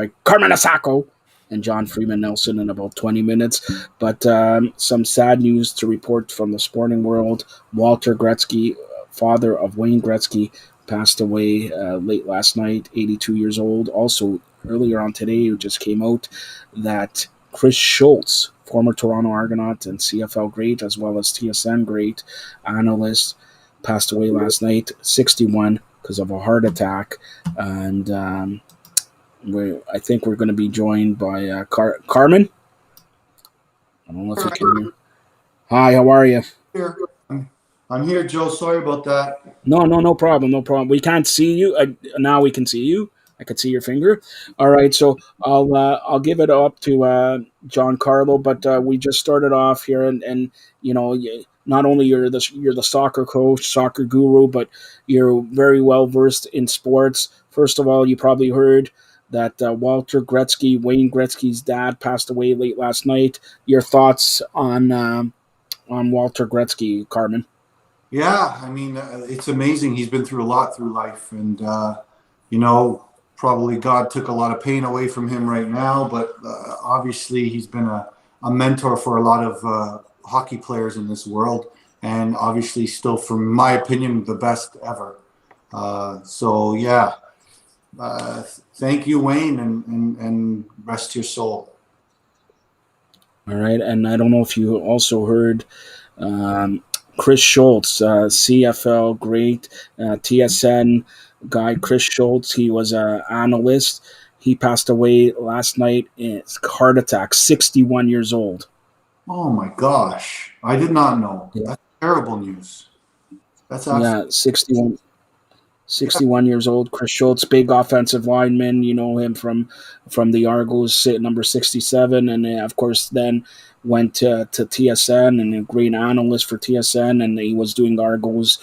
by Carmen Asako and John Freeman Nelson in about 20 minutes. But some sad news to report from the sporting world. Walter Gretzky, father of Wayne Gretzky, passed away late last night, 82 years old. Also, earlier on today, it just came out that Chris Schultz, former Toronto Argonaut and CFL great, as well as TSN great analyst, passed away last night, 61, because of a heart attack. And I think we're going to be joined by Carmen. I don't know if you can hear. Hi, how are you? Here. I'm here, Joe. Sorry about that. No problem. We can't see you. Now we can see you. I could see your finger. All right, so I'll give it up to Giancarlo, but we just started off here, and you know, not only you're the soccer coach, soccer guru, but you're very well versed in sports. First of all, you probably heard that Walter Gretzky, Wayne Gretzky's dad, passed away late last night. Your thoughts on Walter Gretzky, Carmen? Yeah, I mean, it's amazing. He's been through a lot through life, and you know, probably God took a lot of pain away from him right now. But obviously, he's been a mentor for a lot of hockey players in this world, and obviously, still, from my opinion, the best ever. So yeah, thank you, Wayne, and rest your soul. All right, and I don't know if you also heard. Chris Schultz, CFL great, TSN guy. Chris Schultz, he was an analyst. He passed away last night in heart attack, 61 years old. Oh my gosh, I did not know. Yeah. That's terrible news. That's absolutely 61 years old. Chris Schultz, big offensive lineman. You know him from the Argos, number 67, and of course then went to TSN and a great analyst for TSN, and he was doing Argos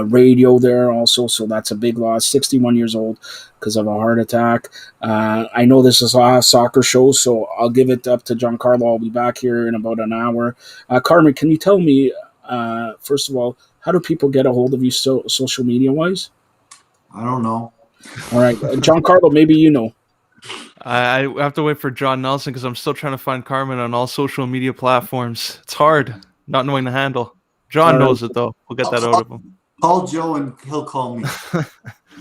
radio there also, so that's a big loss. 61 years old because of a heart attack. I know this is a soccer show, so I'll give it up to Giancarlo. I'll be back here in about an hour. Carmen, can you tell me, first of all, how do people get a hold of you social media-wise? I don't know. All right, Giancarlo, maybe you know. I have to wait for John Nelson because I'm still trying to find Carmen on all social media platforms. It's hard not knowing the handle. John knows it, though. We'll get that out of him. Call Joe and he'll call me.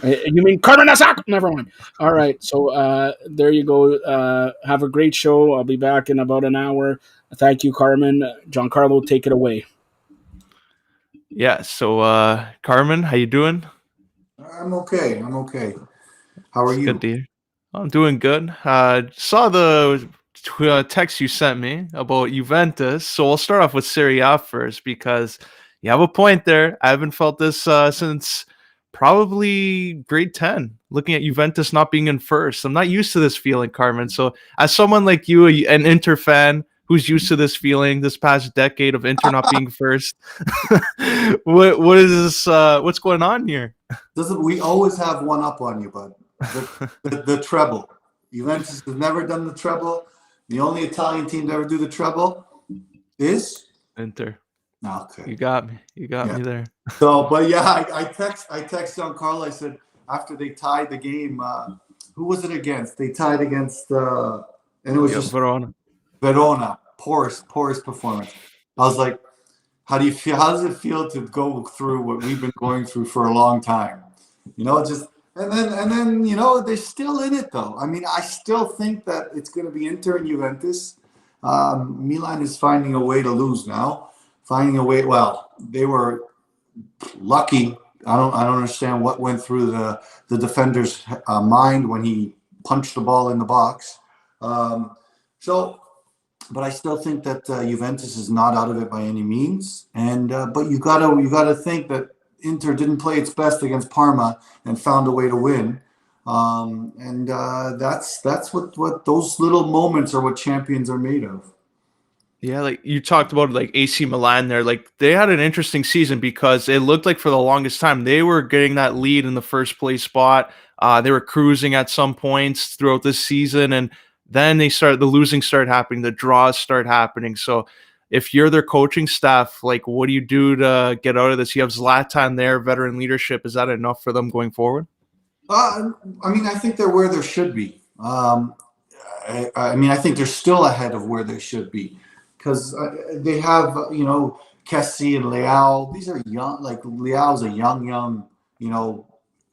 You mean Carmen Asako? Never mind. All right, so there you go. Have a great show. I'll be back in about an hour. Thank you, Carmen. Giancarlo, take it away. Yeah, so Carmen, how you doing? I'm okay. How are you? Good to hear. I'm doing good. Saw the text you sent me about Juventus, so I'll start off with Serie A first because you have a point there. I haven't felt this since probably grade 10, looking at Juventus not being in first. I'm not used to this feeling, Carmen. So as someone like you, an Inter fan who's used to this feeling this past decade of Inter not being first, what is this? What's going on here? We always have one up on you, bud. The treble. Juventus has never done the treble. The only Italian team to ever do the treble is Inter. Okay. You got me. You got me there. So, but yeah, I text Giancarlo. I said after they tied the game, who was it against? They tied against, and it was just Verona. Poorest performance. I was like, how do you feel? How does it feel to go through what we've been going through for a long time? You know, just and then you know they're still in it though. I mean, I still think that it's going to be Inter and Juventus. Milan is finding a way to lose now. Finding a way. Well, they were lucky. I don't understand what went through the defender's mind when he punched the ball in the box. But I still think that Juventus is not out of it by any means. And but you gotta think that Inter didn't play its best against Parma and found a way to win. That's what those little moments are what champions are made of. Yeah, like you talked about like AC Milan there, like they had an interesting season because it looked like for the longest time they were getting that lead in the first place spot. They were cruising at some points throughout this season, and then the losing started happening, the draws start happening. So if you're their coaching staff, like what do you do to get out of this? You have Zlatan there, veteran leadership. Is that enough for them going forward? I mean, I think they're where they should be. Um, I mean, I think they're still ahead of where they should be because they have, Kessie and Leao. These are young, like Leao's a young,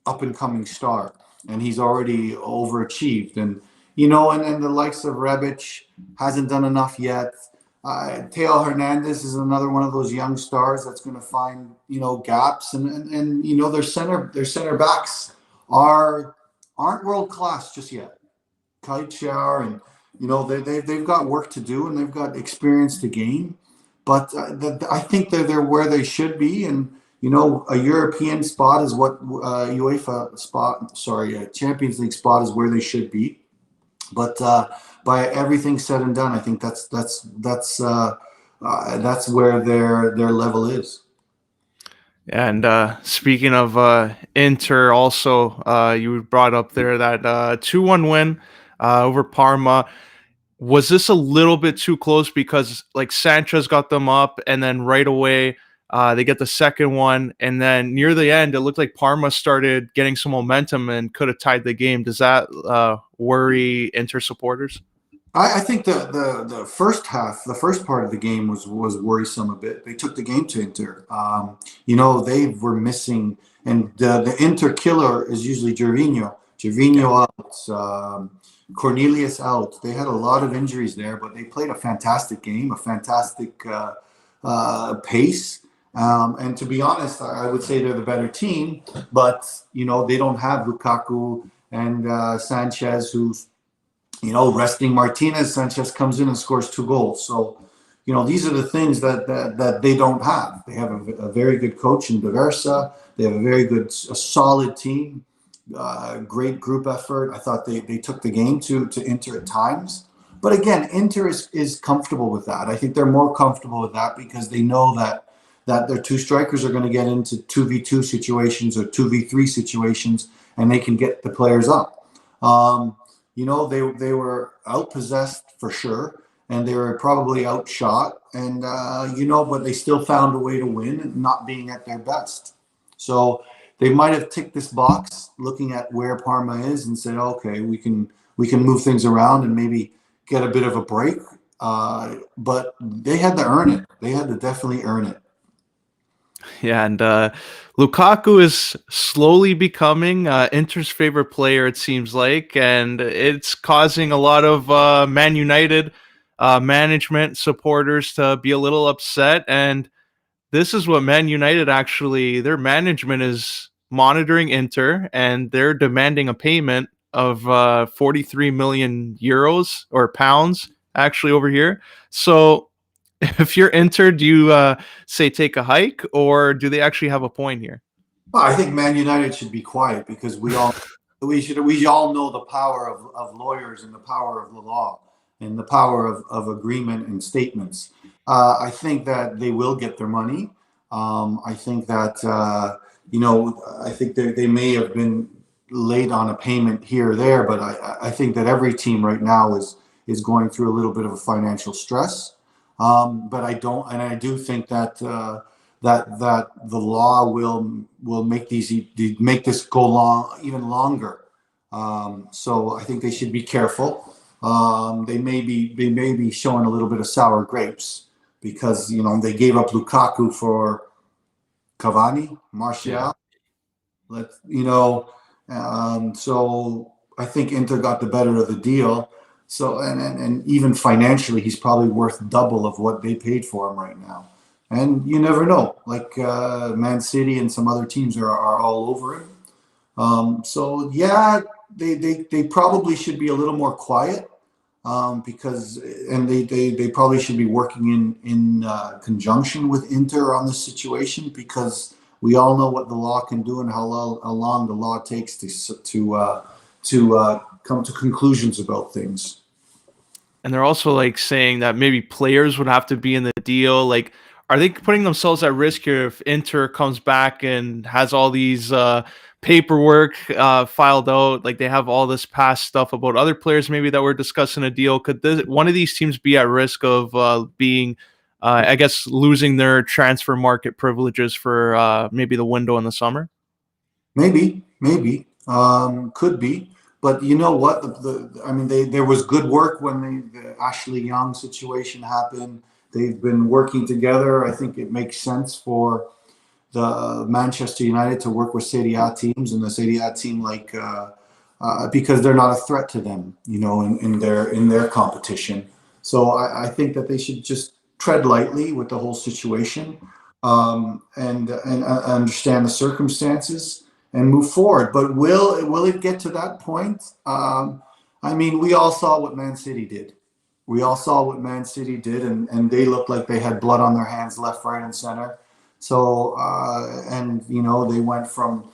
up and coming star, and he's already overachieved. And the likes of Rebic hasn't done enough yet. Teo Hernandez is another one of those young stars that's going to find, gaps, and their center backs aren't world class just yet. Kaichar, and they've got work to do and they've got experience to gain, but I think they're where they should be, and a European spot is what UEFA spot, sorry, a Champions League spot is where they should be. But by everything said and done, I think that's where their level is. And speaking of Inter, also you brought up there that 2-1 win over Parma. Was this a little bit too close because like Sanchez got them up and then right away they get the second one, and then near the end it looked like Parma started getting some momentum and could have tied the game. Does that worry Inter supporters? I think the first half, the first part of the game was worrisome a bit. They took the game to Inter. They were missing, and the Inter killer is usually Gervinho. Gervinho out, Cornelius out. They had a lot of injuries there, but they played a fantastic game, a fantastic pace. And to be honest, I would say they're the better team, but they don't have Lukaku and Sanchez, who's resting Martinez. Sanchez comes in and scores 2 goals. So, these are the things that they don't have. They have a very good coach in Diversa. They have a very good, a solid team, great group effort. I thought they took the game to Inter at times. But again, Inter is comfortable with that. I think they're more comfortable with that because they know that their 2 strikers are going to get into 2v2 situations or 2v3 situations, and they can get the players up. They were outpossessed for sure, and they were probably outshot, and but they still found a way to win, not being at their best. So they might have ticked this box, looking at where Parma is, and said, okay, we can move things around and maybe get a bit of a break. But they had to earn it. They had to definitely earn it. Yeah, and Lukaku is slowly becoming Inter's favorite player, it seems like, and it's causing a lot of Man United management supporters to be a little upset. And this is what Man United actually, their management is monitoring Inter, and they're demanding a payment of 43 million euros or pounds, actually, over here. So if you're Inter, do you say take a hike, or do they actually have a point here? Well, I think Man United should be quiet because we all know the power of lawyers and the power of the law and the power of agreement and statements. I think that they will get their money. I think that I think they may have been late on a payment here or there, but I think that every team right now is going through a little bit of a financial stress. But I do think that that the law will make this go even longer. So I think they should be careful. They may be showing a little bit of sour grapes because they gave up Lukaku for Cavani, Martial. So I think Inter got the better of the deal. So and even financially, he's probably worth double of what they paid for him right now. And you never know. Like Man City and some other teams are all over him. So yeah, they probably should be a little more quiet because they probably should be working in conjunction with Inter on this situation because we all know what the law can do and how long the law takes to come to conclusions about things. And they're also like saying that maybe players would have to be in the deal. Like, are they putting themselves at risk here if Inter comes back and has all these paperwork filed out? Like they have all this past stuff about other players maybe that were discussing a deal. Could one of these teams be at risk of being, I guess, losing their transfer market privileges for maybe the window in the summer? Maybe, could be. But you know what? I mean, there was good work when the Ashley Young situation happened. They've been working together. I think it makes sense for the Manchester United to work with Serie A teams, and the Serie A team because they're not a threat to them, in their competition. So I think that they should just tread lightly with the whole situation, and understand the circumstances and move forward. But will it get to that point? I mean, we all saw what Man City did. We all saw what Man City did, and they looked like they had blood on their hands, left, right, and center. So, they went from,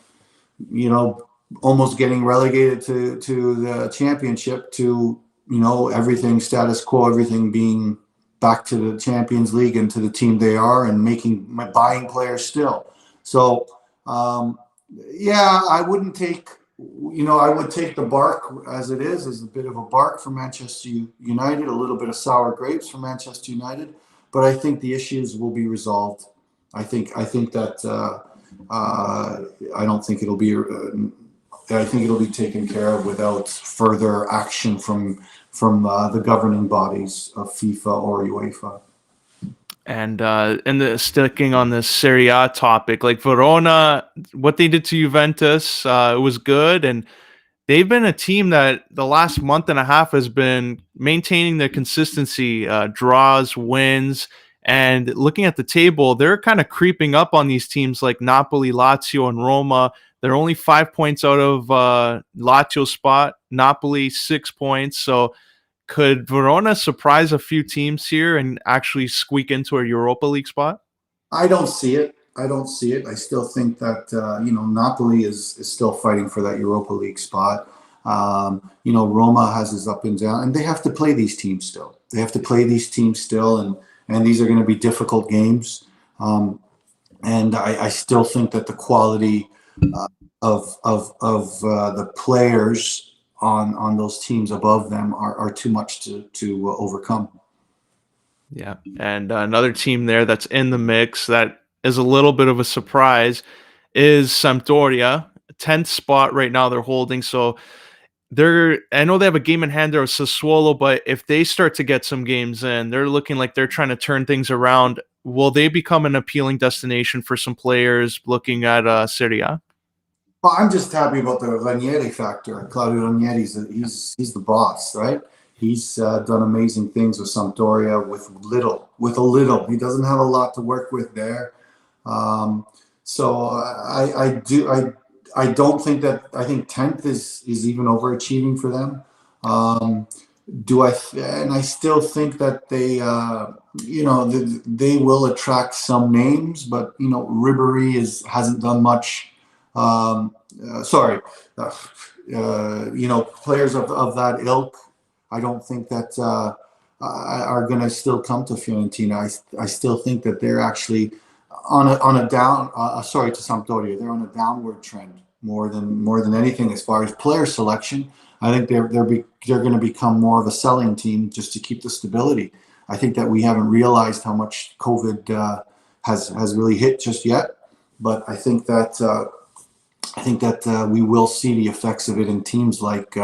almost getting relegated to the championship to, everything status quo, everything being back to the Champions League and to the team they are, and buying players still. So, I wouldn't take, I would take the bark as it is, as a bit of a bark for Manchester United, a little bit of sour grapes for Manchester United, but I think the issues will be resolved. I think that I don't think it'll be. I think it'll be taken care of without further action from the governing bodies of FIFA or UEFA. And sticking on this Serie A topic, like Verona, what they did to Juventus, it was good, and they've been a team that the last month and a half has been maintaining their consistency, draws, wins. And looking at the table, they're kind of creeping up on these teams like Napoli, Lazio, and Roma. They're only 5 points out of Lazio's spot. Napoli 6 points. So could Verona surprise a few teams here and actually squeak into a Europa League spot? I don't see it. I still think that Napoli is still fighting for that Europa League spot. Roma has his up and down, and they have to play these teams still. And these are going to be difficult games. And I still think that the quality of the players on those teams above them are too much to overcome. Yeah, and another team there that's in the mix that is a little bit of a surprise is Sampdoria, 10th spot right now they're holding. So I know they have a game in hand there with Sassuolo, but if they start to get some games in, they're looking like they're trying to turn things around. Will they become an appealing destination for some players looking at Serie A? Well, I'm just happy about the Ranieri factor. Claudio Ranieri, he's the boss, right? He's done amazing things with Sampdoria with a little. He doesn't have a lot to work with there. So I don't think that. I think 10th is even overachieving for them. And I still think that they will attract some names, but Ribéry hasn't done much. Players of that ilk, I don't think that are going to still come to Fiorentina. I still think that they're actually on a down. To Sampdoria, they're on a downward trend more than anything as far as player selection. I think they're going to become more of a selling team just to keep the stability. I think that we haven't realized how much COVID has really hit just yet, but I think that we will see the effects of it in teams like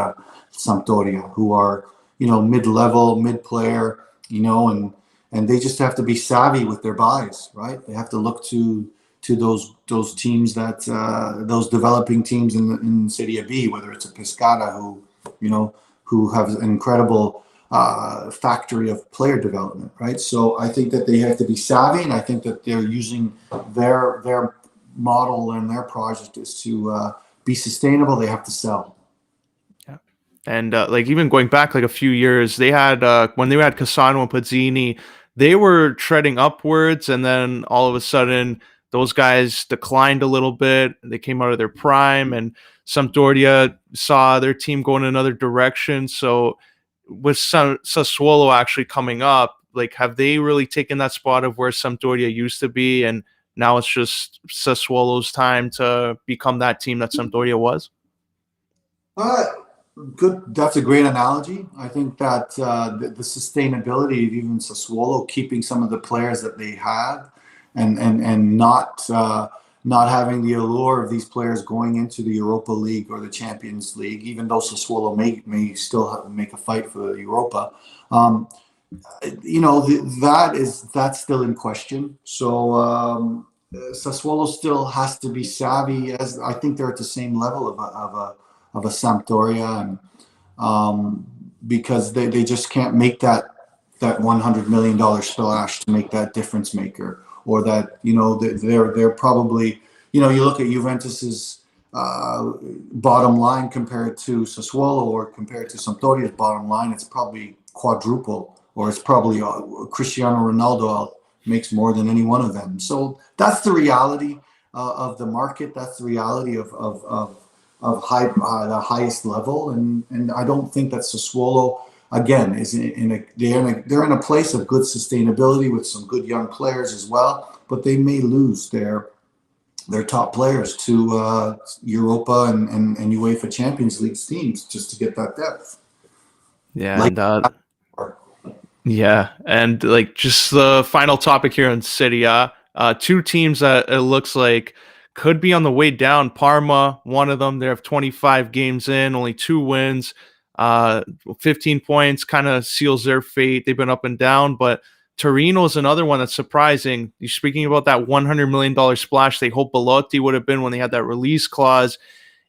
Sampdoria, who are mid-level, mid-player, and they just have to be savvy with their buys, right? They have to look to those teams those developing teams in Serie B, whether it's a Pescara who have an incredible factory of player development, right? So I think that they have to be savvy, and I think that they're using their model and their project is to be sustainable. They have to sell. Yeah, and even going back like a few years, they had when they had Cassano and Pazzini, they were treading upwards, and then all of a sudden those guys declined a little bit. They came out of their prime, and Sampdoria saw their team go in another direction. So with Sassuolo actually coming up, like, have they really taken that spot of where Sampdoria used to be, and now it's just Sassuolo's time to become that team that Sampdoria was? Good. That's a great analogy. I think that the sustainability of even Sassuolo keeping some of the players that they have and not not having the allure of these players going into the Europa League or the Champions League, even though Sassuolo may still make a fight for the Europa. That's still in question. So Sassuolo still has to be savvy, as I think they're at the same level of a Sampdoria, and because they just can't make that $100 million splash to make that difference maker, or that they're probably, you look at Juventus's bottom line compared to Sassuolo or compared to Sampdoria's bottom line, it's probably quadruple, or it's probably Cristiano Ronaldo makes more than any one of them. So that's the reality of the market. That's the reality of the highest level, and I don't think that Sassuolo again is they're in a place of good sustainability with some good young players as well, but they may lose their top players to Europa and UEFA Champions League teams just to get that depth. Yeah, and like just the final topic here on Serie A, two teams that it looks like could be on the way down. Parma, one of them, they have 25 games in, only 2 wins, 15 points, kind of seals their fate. They've been up and down, but Torino is another one that's surprising. You're speaking about that $100 million splash they hoped Belotti would have been when they had that release clause.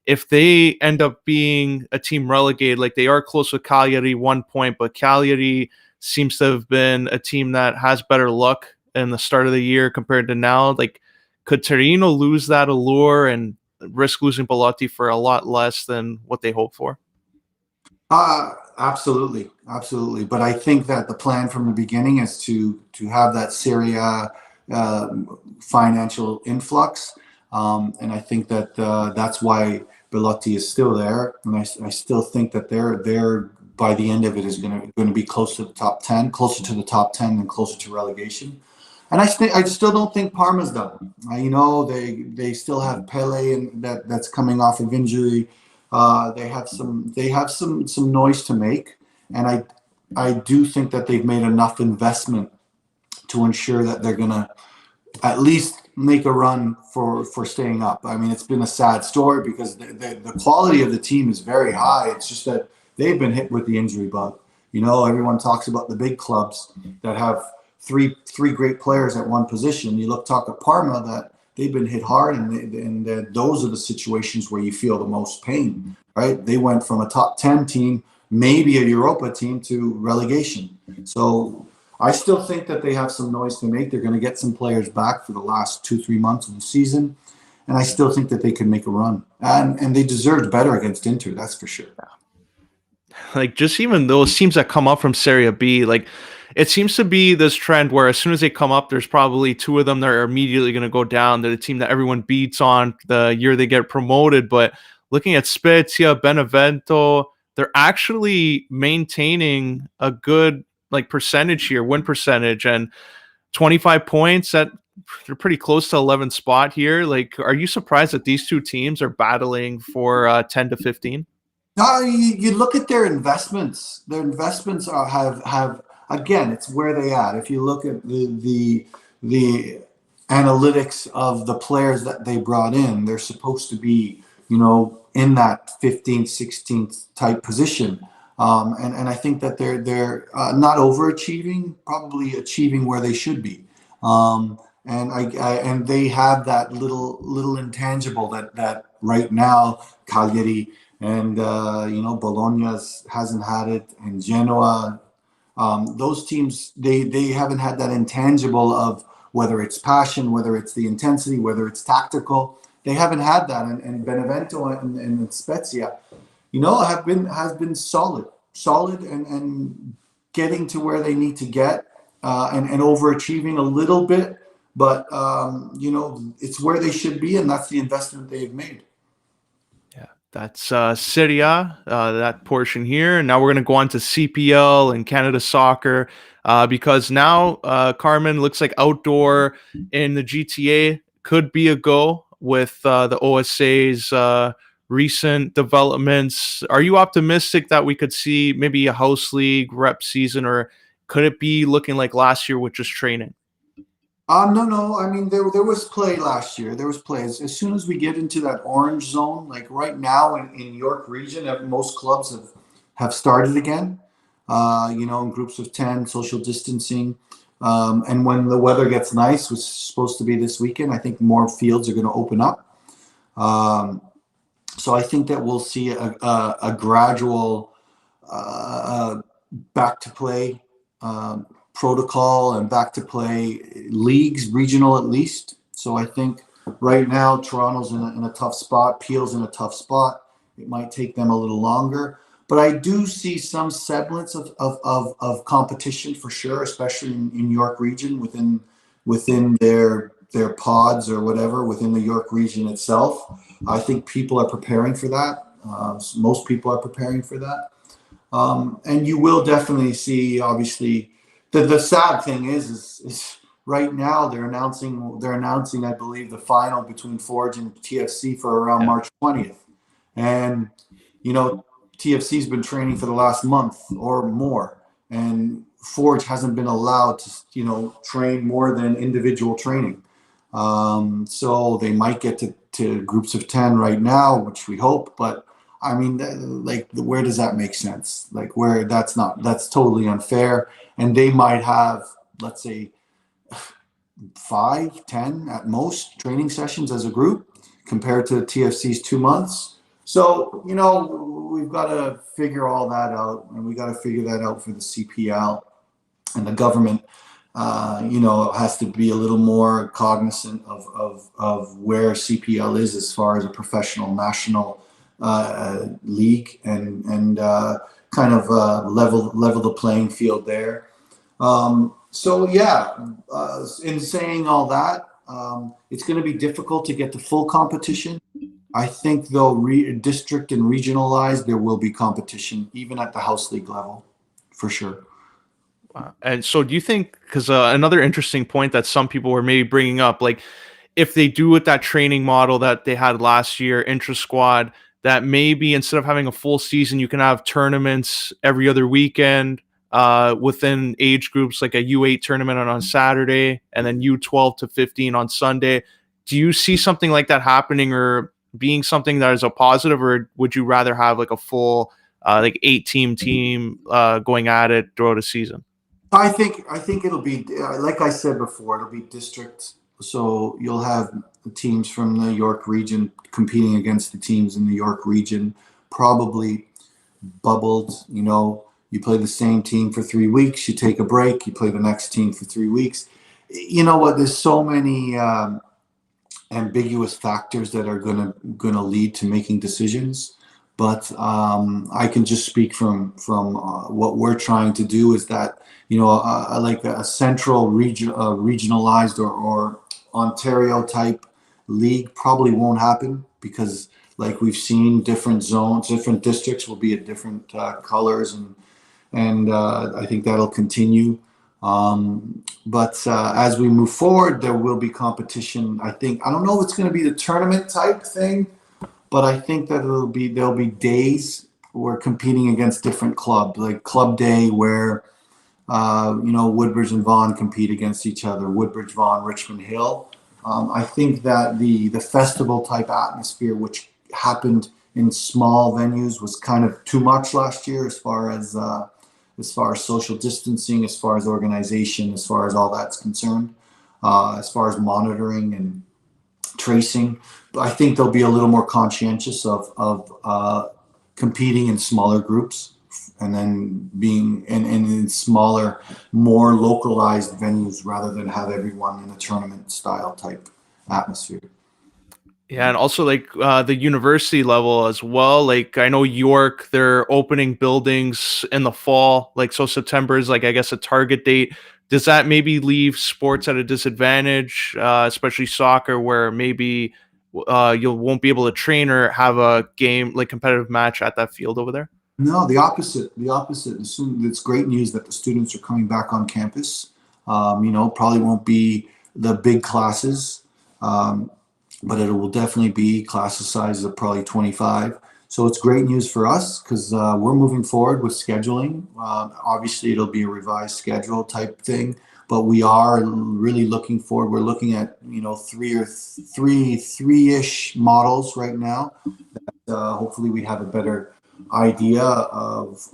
If they end up being a team relegated, like they are close with Cagliari, 1 point, but Cagliari seems to have been a team that has better luck in the start of the year compared to now. Like, could Torino lose that allure and risk losing Belotti for a lot less than what they hope for? Absolutely. But I think that the plan from the beginning is to have that Serie A financial influx, and I think that that's why Belotti is still there, and I still think that they're by the end of it is going to be close to the top 10, closer to the top 10 than closer to relegation. And I still don't think Parma's done. They still have Pele, and that's coming off of injury. They have some noise to make, and I do think that they've made enough investment to ensure that they're going to at least make a run for staying up. I mean, it's been a sad story because the quality of the team is very high. It's just that they've been hit with the injury bug. Everyone talks about the big clubs that have three great players at one position. Talk at Parma, that they've been hit hard, and those are the situations where you feel the most pain, right? They went from a top 10 team, maybe a Europa team, to relegation. So I still think that they have some noise to make. They're going to get some players back for the last 2-3 months of the season, and I still think that they can make a run. And they deserved better against Inter, that's for sure. Like, just even those teams that come up from Serie B, like, it seems to be this trend where as soon as they come up, there's probably 2 of them that are immediately going to go down. They're the team that everyone beats on the year they get promoted. But looking at Spezia, Benevento, they're actually maintaining a good percentage here, win percentage, and 25 points. That they're pretty close to 11th spot here. Like, are you surprised that these 2 teams are battling for 10 to 15? You look at their investments. Their investments have again, it's where they at. If you look at the analytics of the players that they brought in, they're supposed to be, in that 15th, 16th type position. And I think that they're not overachieving, probably achieving where they should be. And they have that little intangible that right now Cagliari and Bologna hasn't had it, and Genoa. Those teams, they haven't had that intangible of whether it's passion, whether it's the intensity, whether it's tactical. They haven't had that, and Benevento and Spezia, has been solid, and getting to where they need to get, and overachieving a little bit, but it's where they should be, and that's the investment they've made. That's Serie A, that portion here. And now we're going to go on to CPL and Canada Soccer, because now, Carmen, looks like outdoor in the GTA could be a go with the OSA's recent developments. Are you optimistic that we could see maybe a house league rep season, or could it be looking like last year with just training? No. I mean, there was play last year. There was play. As soon as we get into that orange zone, like right now in York region, most clubs have started again. In groups of 10, social distancing. And when the weather gets nice, which is supposed to be this weekend, I think more fields are going to open up. So I think that we'll see a gradual back to play protocol and back to play leagues, regional at least. So I think right now Toronto's in a tough spot. Peel's in a tough spot. It might take them a little longer. But I do see some semblance of competition for sure, especially in York region within their pods or whatever within the York region itself. I think people are preparing for that. Most people are preparing for that. And you will definitely see, obviously, the sad thing is right now they're announcing, I believe, the final between Forge and TFC for around March 20th. And, TFC's been training for the last month or more, and Forge hasn't been allowed to, train more than individual training. So they might get to groups of 10 right now, which we hope, but I mean, where does that make sense? That's totally unfair. And they might have, let's say, 5, 10 at most training sessions as a group compared to TFC's 2 months. So, we've got to figure all that out, and we got to figure that out for the CPL, and the government, has to be a little more cognizant of where CPL is as far as a professional national league, and kind of level the playing field there. In saying all that, it's going to be difficult to get to full competition. I think though district and regionalized, there will be competition even at the house league level, for sure. And so do you think, because another interesting point that some people were maybe bringing up, like if they do with that training model that they had last year, intra-squad, that maybe instead of having a full season, you can have tournaments every other weekend within age groups, like a U8 tournament on Saturday and then U12 to 15 on Sunday. Do you see something like that happening or being something that is a positive, or would you rather have like a full 8-team going at it throughout a season? I think it'll be, like I said before, it'll be district. So you'll have the teams from the York region competing against the teams in the York region, probably bubbled. You play the same team for 3 weeks, you take a break, you play the next team for 3 weeks. You know what? There's so many ambiguous factors that are gonna lead to making decisions. But I can just speak from what we're trying to do is that like a central regionalized or Ontario type league probably won't happen, because like we've seen, different zones, different districts will be at different colors, and I think that'll continue. But as we move forward, there will be competition. I don't know if it's going to be the tournament type thing, but I think that there'll be days we're competing against different clubs, like Club Day, where Woodbridge and Vaughan compete against each other. Woodbridge, Vaughan, Richmond Hill. I think that the festival type atmosphere, which happened in small venues, was kind of too much last year as far as social distancing, as far as organization, as far as all that's concerned, as far as monitoring and tracing. But I think they'll be a little more conscientious of competing in smaller groups, and then being in smaller, more localized venues, rather than have everyone in a tournament style type atmosphere. Yeah, and also the university level as well. Like I know York, they're opening buildings in the fall. So September is I guess a target date. Does that maybe leave sports at a disadvantage, especially soccer, where maybe you won't be able to train or have a game, competitive match at that field over there? No, the opposite. It's great news that the students are coming back on campus. Probably won't be the big classes, but it will definitely be classes sizes of probably 25. So it's great news for us, because we're moving forward with scheduling. Obviously, it'll be a revised schedule type thing, but we are really looking forward. We're looking at, you know, three-ish models right now. Hopefully we have a better idea of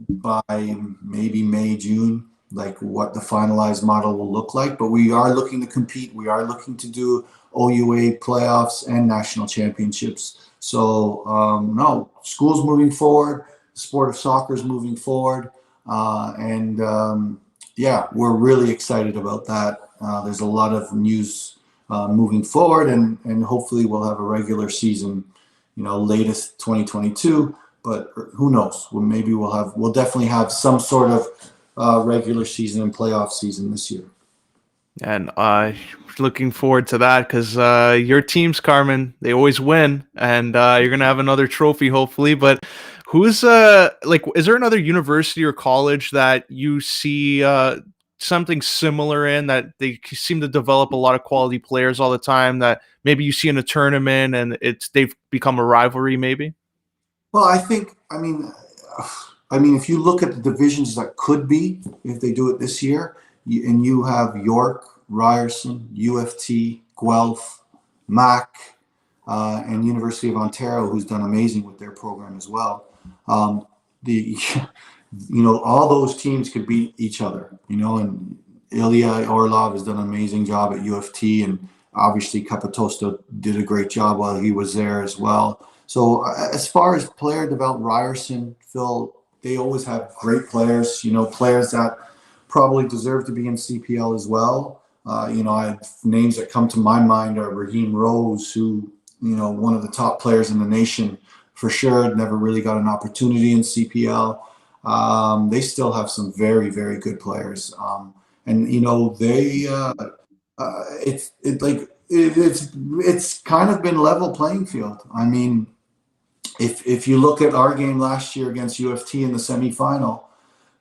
by maybe May, June, like what the finalized model will look like. But we are looking to compete. We are looking to do OUA playoffs and national championships. So no, school's moving forward. The sport of soccer is moving forward, yeah, we're really excited about that. There's a lot of news moving forward, and hopefully we'll have a regular season, you know, latest 2022. But who knows? Well, maybe we'll definitely have some sort of regular season and playoff season this year. And looking forward to that because your teams, Carmen, they always win, and you're gonna have another trophy hopefully. But who's is there another university or college that you see something similar in, that they seem to develop a lot of quality players all the time, that maybe you see in a tournament and they've become a rivalry maybe? Well, I mean, if you look at the divisions that could be, if they do it this year, and you have York, Ryerson, UFT, Guelph, Mac, and University of Ontario, who's done amazing with their program as well. All those teams could beat each other, you know, and Ilya Orlov has done an amazing job at UFT, and obviously Kapatosta did a great job while he was there as well. So as far as player development, Ryerson, Phil, they always have great players, you know, players that probably deserve to be in CPL as well. Names that come to my mind are Raheem Rose, who, you know, one of the top players in the nation for sure, never really got an opportunity in CPL. They still have some very, very good players. And, you know, it's kind of been level playing field. I mean, if you look at our game last year against UFT in the semifinal,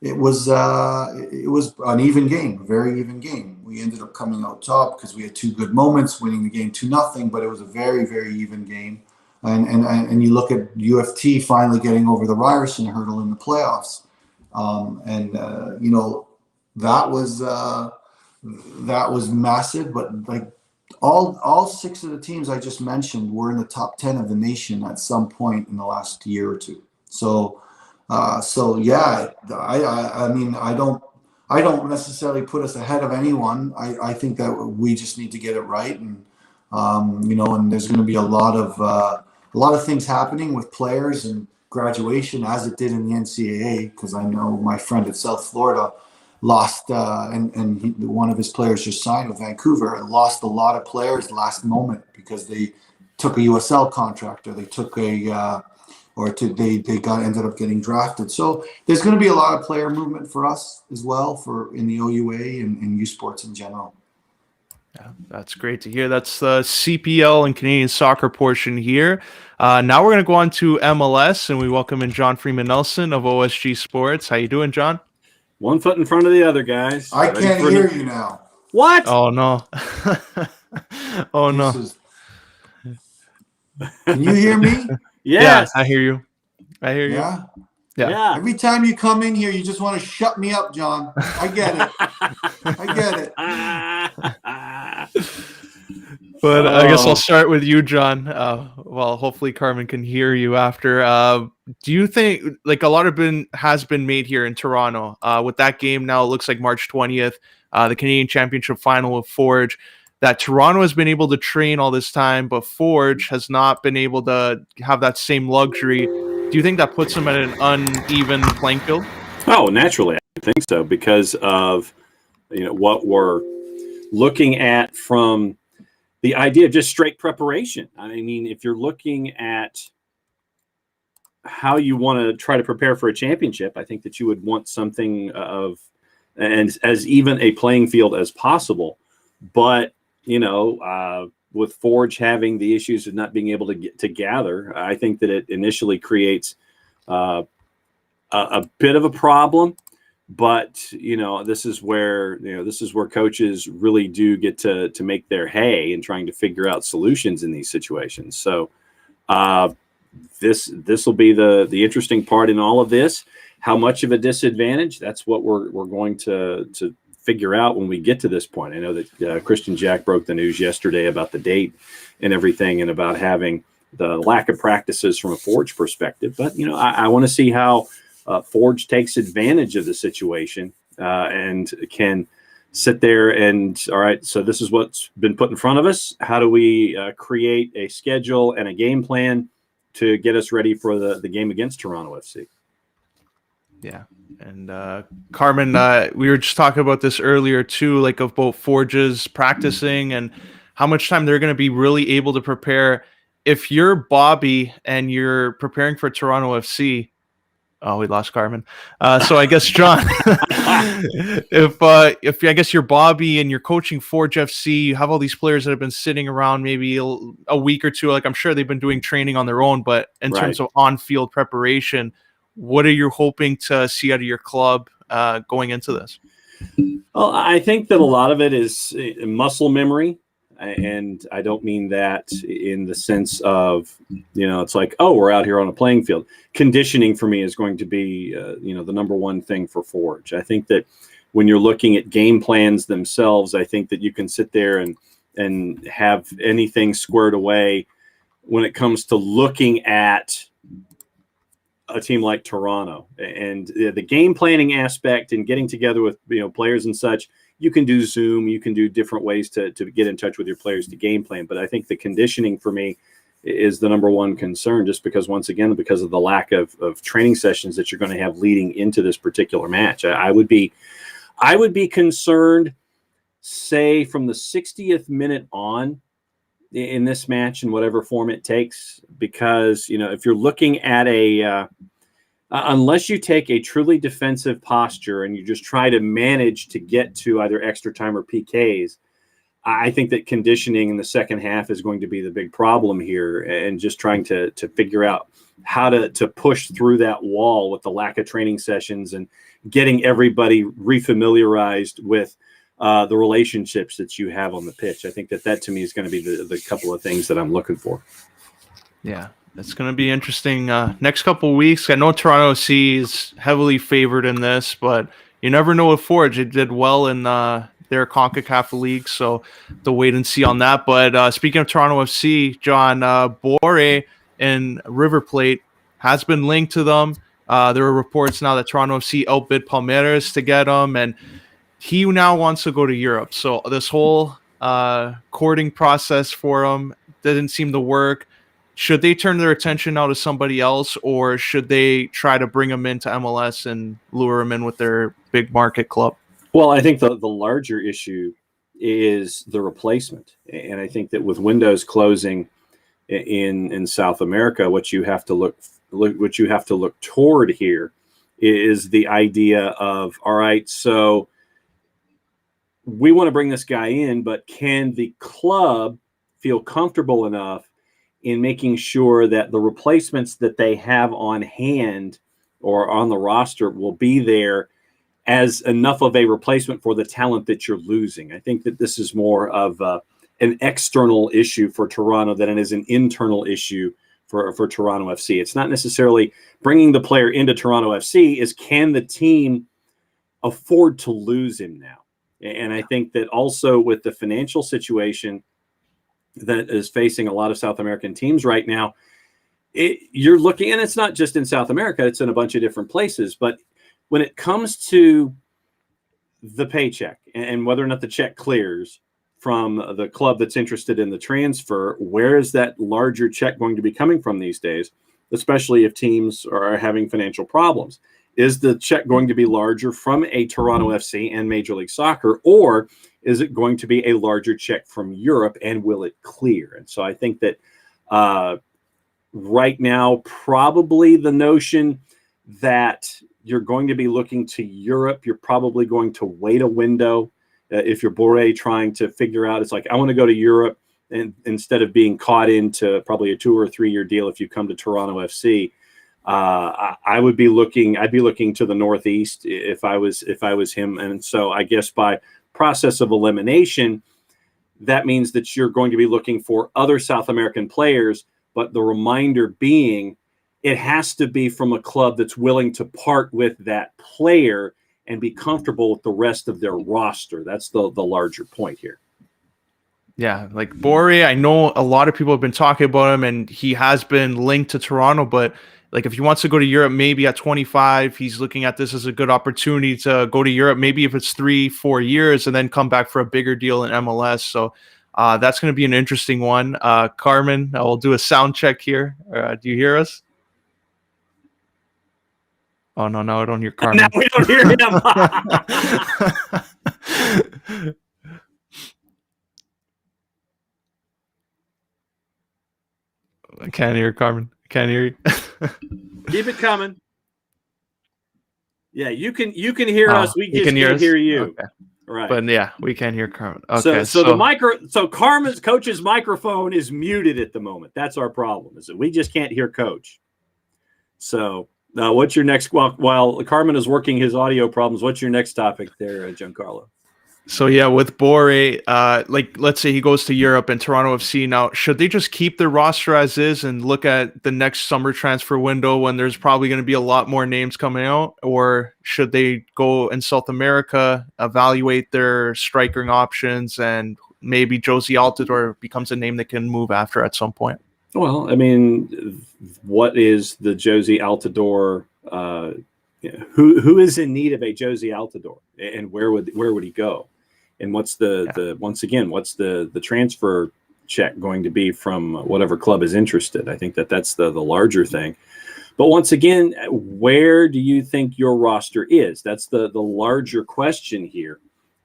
it was an even game, a very even game. We ended up coming out top because we had two good moments, winning the game 2-0, but it was a very, very even game. And you look at UFT finally getting over the Ryerson hurdle in the playoffs, that was massive. But like all six of the teams I just mentioned were in the top 10 of the nation at some point in the last year or two. So yeah, I mean, I don't necessarily put us ahead of anyone. I think that we just need to get it right, and and there's going to be a lot of things happening with players and graduation, as it did in the NCAA, because I know my friend at South Florida lost, one of his players just signed with Vancouver, and lost a lot of players last moment because they took a USL contract, or they took ended up getting drafted. So there's going to be a lot of player movement for us as well, in the OUA and U Sports in general. Yeah, that's great to hear. That's the CPL and Canadian soccer portion here. Now we're going to go on to MLS, and we welcome in John Freeman Nelson of OSG Sports. How you doing, John? One foot in front of the other, guys. I can't hear you now. What? Oh, no. Oh, no. Can you hear me? Yes. Yeah, I hear you. I hear you. Yeah? Yeah. Every time you come in here, you just want to shut me up, John. I get it. I get it. But I guess I'll start with you, John. Well, hopefully Carmen can hear you after. Do you think, like, a lot has been made here in Toronto with that game now? It looks like March 20th, the Canadian Championship final with Forge, that Toronto has been able to train all this time, but Forge has not been able to have that same luxury. Do you think that puts them at an uneven playing field? Oh, naturally, I think so, because of what we're looking at from the idea of just straight preparation. I mean, if you're looking at how you want to try to prepare for a championship, I think that you would want something of as even a playing field as possible. But with Forge having the issues of not being able to gather, I think that it initially creates a bit of a problem. But this is where coaches really do get to make their hay in trying to figure out solutions in these situations. So this will be the interesting part in all of this. How much of a disadvantage? That's what we're going to figure out when we get to this point. I know that Christian Jack broke the news yesterday about the date and everything, and about having the lack of practices from a Forge perspective. But, I want to see how Forge takes advantage of the situation and can sit there and, all right, so this is what's been put in front of us. How do we create a schedule and a game plan to get us ready for the game against Toronto FC? Yeah. And Carmen, we were just talking about this earlier too, like of both Forges practicing and how much time they're going to be really able to prepare. If you're Bobby and you're preparing for Toronto FC, oh, we lost Carmen. So I guess John, if I guess you're Bobby and you're coaching Forge FC, you have all these players that have been sitting around maybe a week or two. Like I'm sure they've been doing training on their own, but in terms of on-field preparation, what are you hoping to see out of your club going into this? Well, I think that a lot of it is muscle memory. And I don't mean that in the sense of, it's like, oh, we're out here on a playing field. Conditioning for me is going to be, the number one thing for Forge. I think that when you're looking at game plans themselves, I think that you can sit there and have anything squared away when it comes to looking at a team like Toronto and the game planning aspect and getting together with, players and such. You can do Zoom, you can do different ways to get in touch with your players to game plan. But I think the conditioning for me is the number one concern, just because, once again, because of the lack of training sessions that you're going to have leading into this particular match. I would be concerned, say, from the 60th minute on in this match in whatever form it takes, because, if you're looking at unless you take a truly defensive posture and you just try to manage to get to either extra time or PKs, I think that conditioning in the second half is going to be the big problem here, and just trying to figure out how to push through that wall with the lack of training sessions and getting everybody refamiliarized with the relationships that you have on the pitch. I think that to me is going to be the couple of things that I'm looking for. Yeah. It's going to be interesting next couple of weeks. I know Toronto FC is heavily favored in this, but you never know with Forge. It did well in their CONCACAF league, so to wait and see on that. But speaking of Toronto FC, John, Boré and River Plate has been linked to them. There are reports now that Toronto FC outbid Palmeiras to get him, and he now wants to go to Europe. So this whole courting process for him didn't seem to work. Should they turn their attention now to somebody else, or should they try to bring him into MLS and lure him in with their big market club? Well, I think the larger issue is the replacement. And I think that with windows closing in South America, what you have to look toward here is the idea of, all right, so we want to bring this guy in, but can the club feel comfortable enough in making sure that the replacements that they have on hand or on the roster will be there as enough of a replacement for the talent that you're losing? I think that this is more of an external issue for Toronto than it is an internal issue for Toronto FC. It's not necessarily bringing the player into Toronto FC, is can the team afford to lose him now? And I think that also with the financial situation that is facing a lot of South American teams right now, you're looking, and it's not just in South America, it's in a bunch of different places, but when it comes to the paycheck and whether or not the check clears from the club that's interested in the transfer, where is that larger check going to be coming from these days, especially if teams are having financial problems? Is the check going to be larger from a Toronto FC and Major League Soccer, or is it going to be a larger check from Europe, and will it clear? And so I think that right now, probably the notion that you're going to be looking to Europe, you're probably going to wait a window. If you're Boré trying to figure out, it's like, I want to go to Europe, and instead of being caught into probably a 2 or 3 year deal if you come to Toronto FC, I'd be looking to the Northeast if I was him. And so I guess by process of elimination, that means that you're going to be looking for other South American players, but the reminder being, it has to be from a club that's willing to part with that player and be comfortable with the rest of their roster. That's the larger point here. Yeah, like Boré, I know a lot of people have been talking about him, and he has been linked to Toronto, but like if he wants to go to Europe, maybe at 25, he's looking at this as a good opportunity to go to Europe, maybe if it's 3-4 years, and then come back for a bigger deal in MLS. So that's going to be an interesting one. Carmen, I'll do a sound check here. Do you hear us? Oh, no, I don't hear Carmen. Now we don't hear him. I can't hear Carmen. Can't hear you. Keep it coming. Yeah, you can hear us. We just can't hear you. Okay. Right. But yeah, we can't hear Carmen. Okay. So Carmen's coach's microphone is muted at the moment. That's our problem, is that we just can't hear Coach. So what's your next, while Carmen is working his audio problems, what's your next topic there, Giancarlo? So yeah, with Boré, like let's say he goes to Europe and Toronto FC. Now, should they just keep their roster as is and look at the next summer transfer window when there's probably going to be a lot more names coming out, or should they go in South America, evaluate their strikering options, and maybe Josie Altidore becomes a name that can move after at some point? Well, I mean, what is the Josie Altidore? Who is in need of a Josie Altidore, and where would he go? And what's what's the transfer check going to be from whatever club is interested? I think that's the larger thing. But once again, where do you think your roster is? That's the larger question here,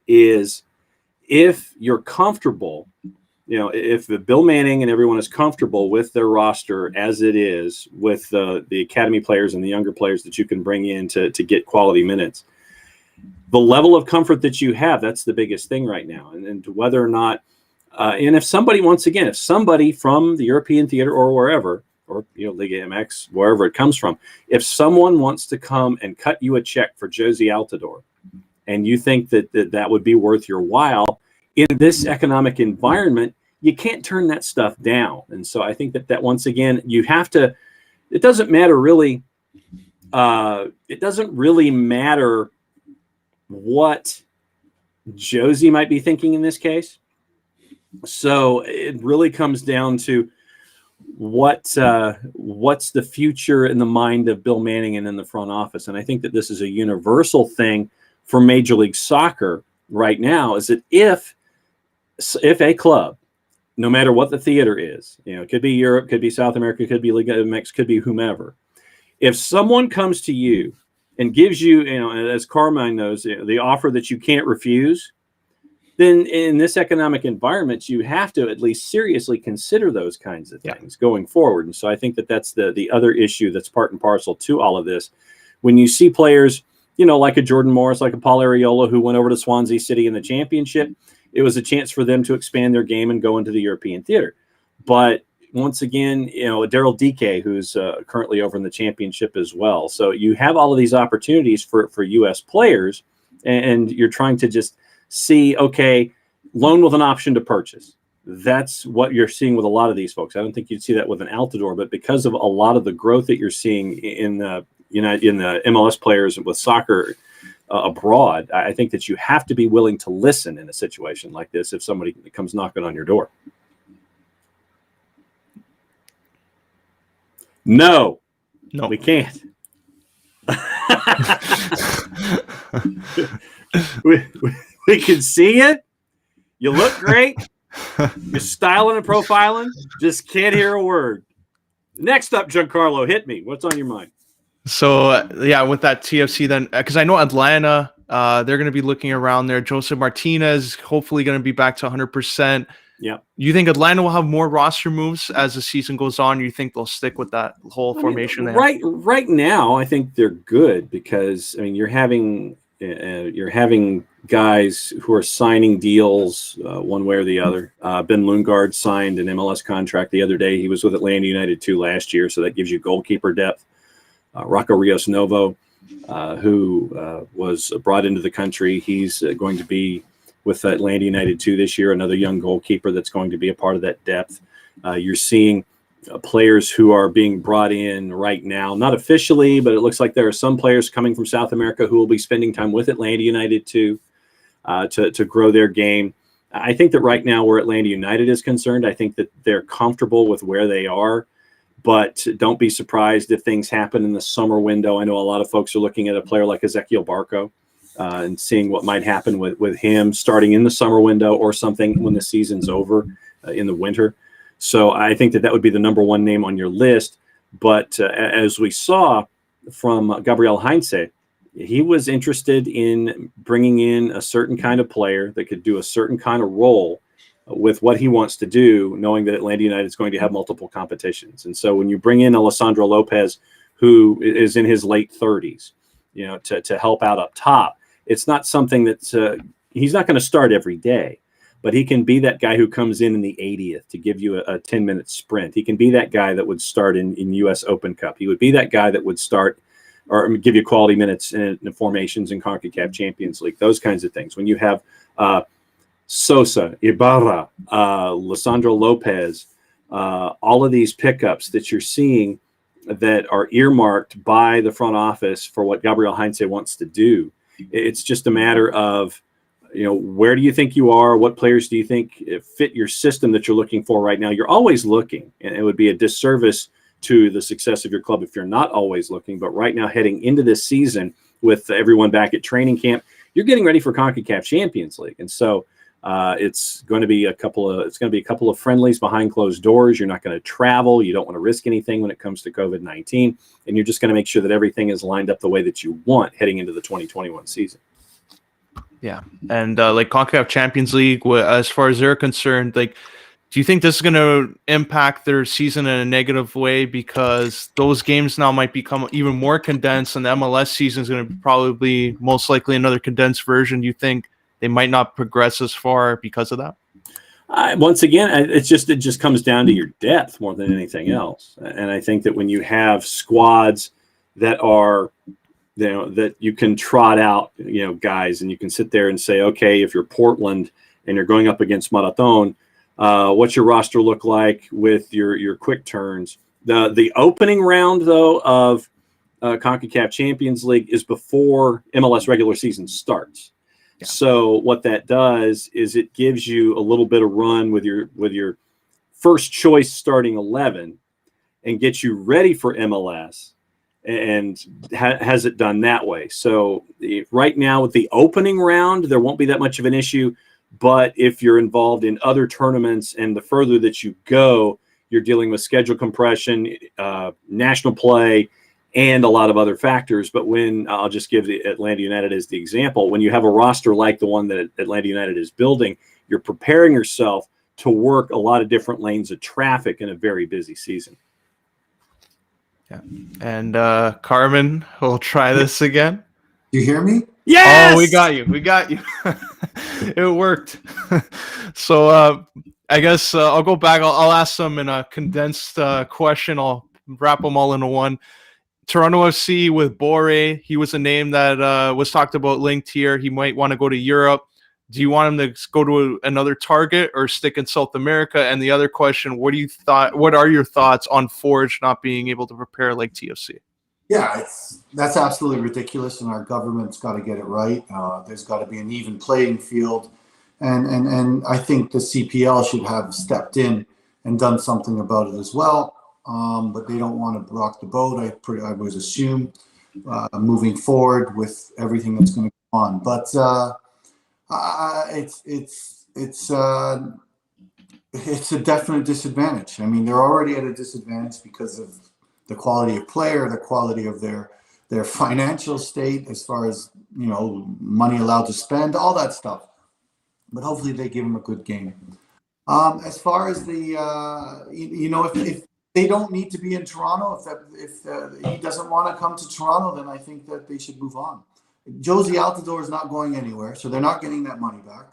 is if you're comfortable, if the Bill Manning and everyone is comfortable with their roster as it is, with the academy players and the younger players that you can bring in to get quality minutes, the level of comfort that you have, that's the biggest thing right now. And whether or not, and if somebody from the European theater or wherever, or Liga MX, wherever it comes from, if someone wants to come and cut you a check for Josie Altidore, and you think that would be worth your while in this economic environment, you can't turn that stuff down. And so I think that once again, you have to, it doesn't matter really. It doesn't really matter what Josie might be thinking in this case. So it really comes down to what's the future in the mind of Bill Manning and in the front office. And I think that this is a universal thing for Major League Soccer right now, is that if a club, no matter what the theater is, it could be Europe, could be South America, could be Liga MX, could be whomever, if someone comes to you and gives you, as Carmine knows, the offer that you can't refuse, then in this economic environment, you have to at least seriously consider those kinds of things going forward. And so I think that's the other issue that's part and parcel to all of this. When you see players, like a Jordan Morris, like a Paul Arriola, who went over to Swansea City in the championship, it was a chance for them to expand their game and go into the European theater. But once again, Daryl Dike, who's currently over in the championship as well. So you have all of these opportunities for U.S. players, and you're trying to just see, okay, loan with an option to purchase. That's what you're seeing with a lot of these folks. I don't think you'd see that with an Altidore, but because of a lot of the growth that you're seeing in the MLS players with soccer abroad, I think that you have to be willing to listen in a situation like this if somebody comes knocking on your door. No, we can't. we can see it. You look great. You're styling and profiling. Just can't hear a word. Next up, Giancarlo, hit me. What's on your mind? So, with that TFC then, because I know Atlanta, they're going to be looking around there. Joseph Martinez, hopefully going to be back to 100%. Yeah. You think Atlanta will have more roster moves as the season goes on? You think they'll stick with that whole formation? Right now, I think they're good because you're having guys who are signing deals one way or the other. Ben Lundgaard signed an MLS contract the other day. He was with Atlanta United 2 last year, so that gives you goalkeeper depth. Rocco Rios Novo, who was brought into the country, he's going to be with Atlanta United 2 this year, another young goalkeeper that's going to be a part of that depth. You're seeing players who are being brought in right now, not officially, but it looks like there are some players coming from South America who will be spending time with Atlanta United to grow their game. I think that right now, where Atlanta United is concerned, I think that they're comfortable with where they are, but don't be surprised if things happen in the summer window. I know a lot of folks are looking at a player like Ezequiel Barco and seeing what might happen with him starting in the summer window or something when the season's over in the winter. So I think that would be the number one name on your list. But as we saw from Gabriel Heinze, he was interested in bringing in a certain kind of player that could do a certain kind of role with what he wants to do, knowing that Atlanta United is going to have multiple competitions. And so when you bring in Alessandro Lopez, who is in his late 30s, to help out up top, it's not something that's he's not going to start every day, but he can be that guy who comes in the 80th to give you a 10-minute sprint. He can be that guy that would start in U.S. Open Cup. He would be that guy that would start or give you quality minutes in formations in CONCACAF Champions League, those kinds of things. When you have Sosa, Ibarra, Lisandro Lopez, all of these pickups that you're seeing that are earmarked by the front office for what Gabriel Heinze wants to do, it's just a matter of, where do you think you are? What players do you think fit your system that you're looking for right now? You're always looking, and it would be a disservice to the success of your club if you're not always looking. But right now, heading into this season with everyone back at training camp, you're getting ready for CONCACAF Champions League, and so it's going to be a couple of friendlies behind closed doors. You're not going to travel. You don't want to risk anything when it comes to COVID-19, and you're just going to make sure that everything is lined up the way that you want heading into the 2021 season. Yeah, and like CONCACAF Champions League, as far as they're concerned, like, do you think this is going to impact their season in a negative way because those games now might become even more condensed, and the MLS season is going to probably most likely another condensed version? Do you think they might not progress as far because of that? Once again, it just comes down to your depth more than anything else. And I think that when you have squads that are, that you can trot out, guys, and you can sit there and say, okay, if you're Portland and you're going up against Marathon, what's your roster look like with your quick turns? The opening round, though, of CONCACAF Champions League is before MLS regular season starts. Yeah. So what that does is it gives you a little bit of run with your first choice starting 11 and gets you ready for MLS, and has it done that way. So right now with the opening round, there won't be that much of an issue. But if you're involved in other tournaments and the further that you go, you're dealing with schedule compression, national play, and a lot of other factors. But when I'll just give the Atlanta United as the example, when you have a roster like the one that Atlanta United is building, you're preparing yourself to work a lot of different lanes of traffic in a very busy season. Yeah. And Carmen, we'll try this again. You hear me? Yes! Oh, we got you. It worked. So I guess I'll go back. I'll ask them in a condensed question. I'll wrap them all into one. Toronto FC with Boré. He was a name that was talked about linked here. He might want to go to Europe. Do you want him to go to another target or stick in South America? And the other question, what are your thoughts on Forge not being able to prepare like TFC? Yeah, that's absolutely ridiculous, and our government's got to get it right. There's got to be an even playing field, and I think the CPL should have stepped in and done something about it as well. But they don't want to rock the boat. I would assume moving forward with everything that's going to go on, but it's a definite disadvantage. I mean, they're already at a disadvantage because of the quality of player, the quality of their financial state, as far as money allowed to spend, all that stuff. But hopefully they give them a good game. As far as the if they don't need to be in Toronto, if he doesn't want to come to Toronto, then I think that they should move on. Josie Altidore is not going anywhere, so they're not getting that money back.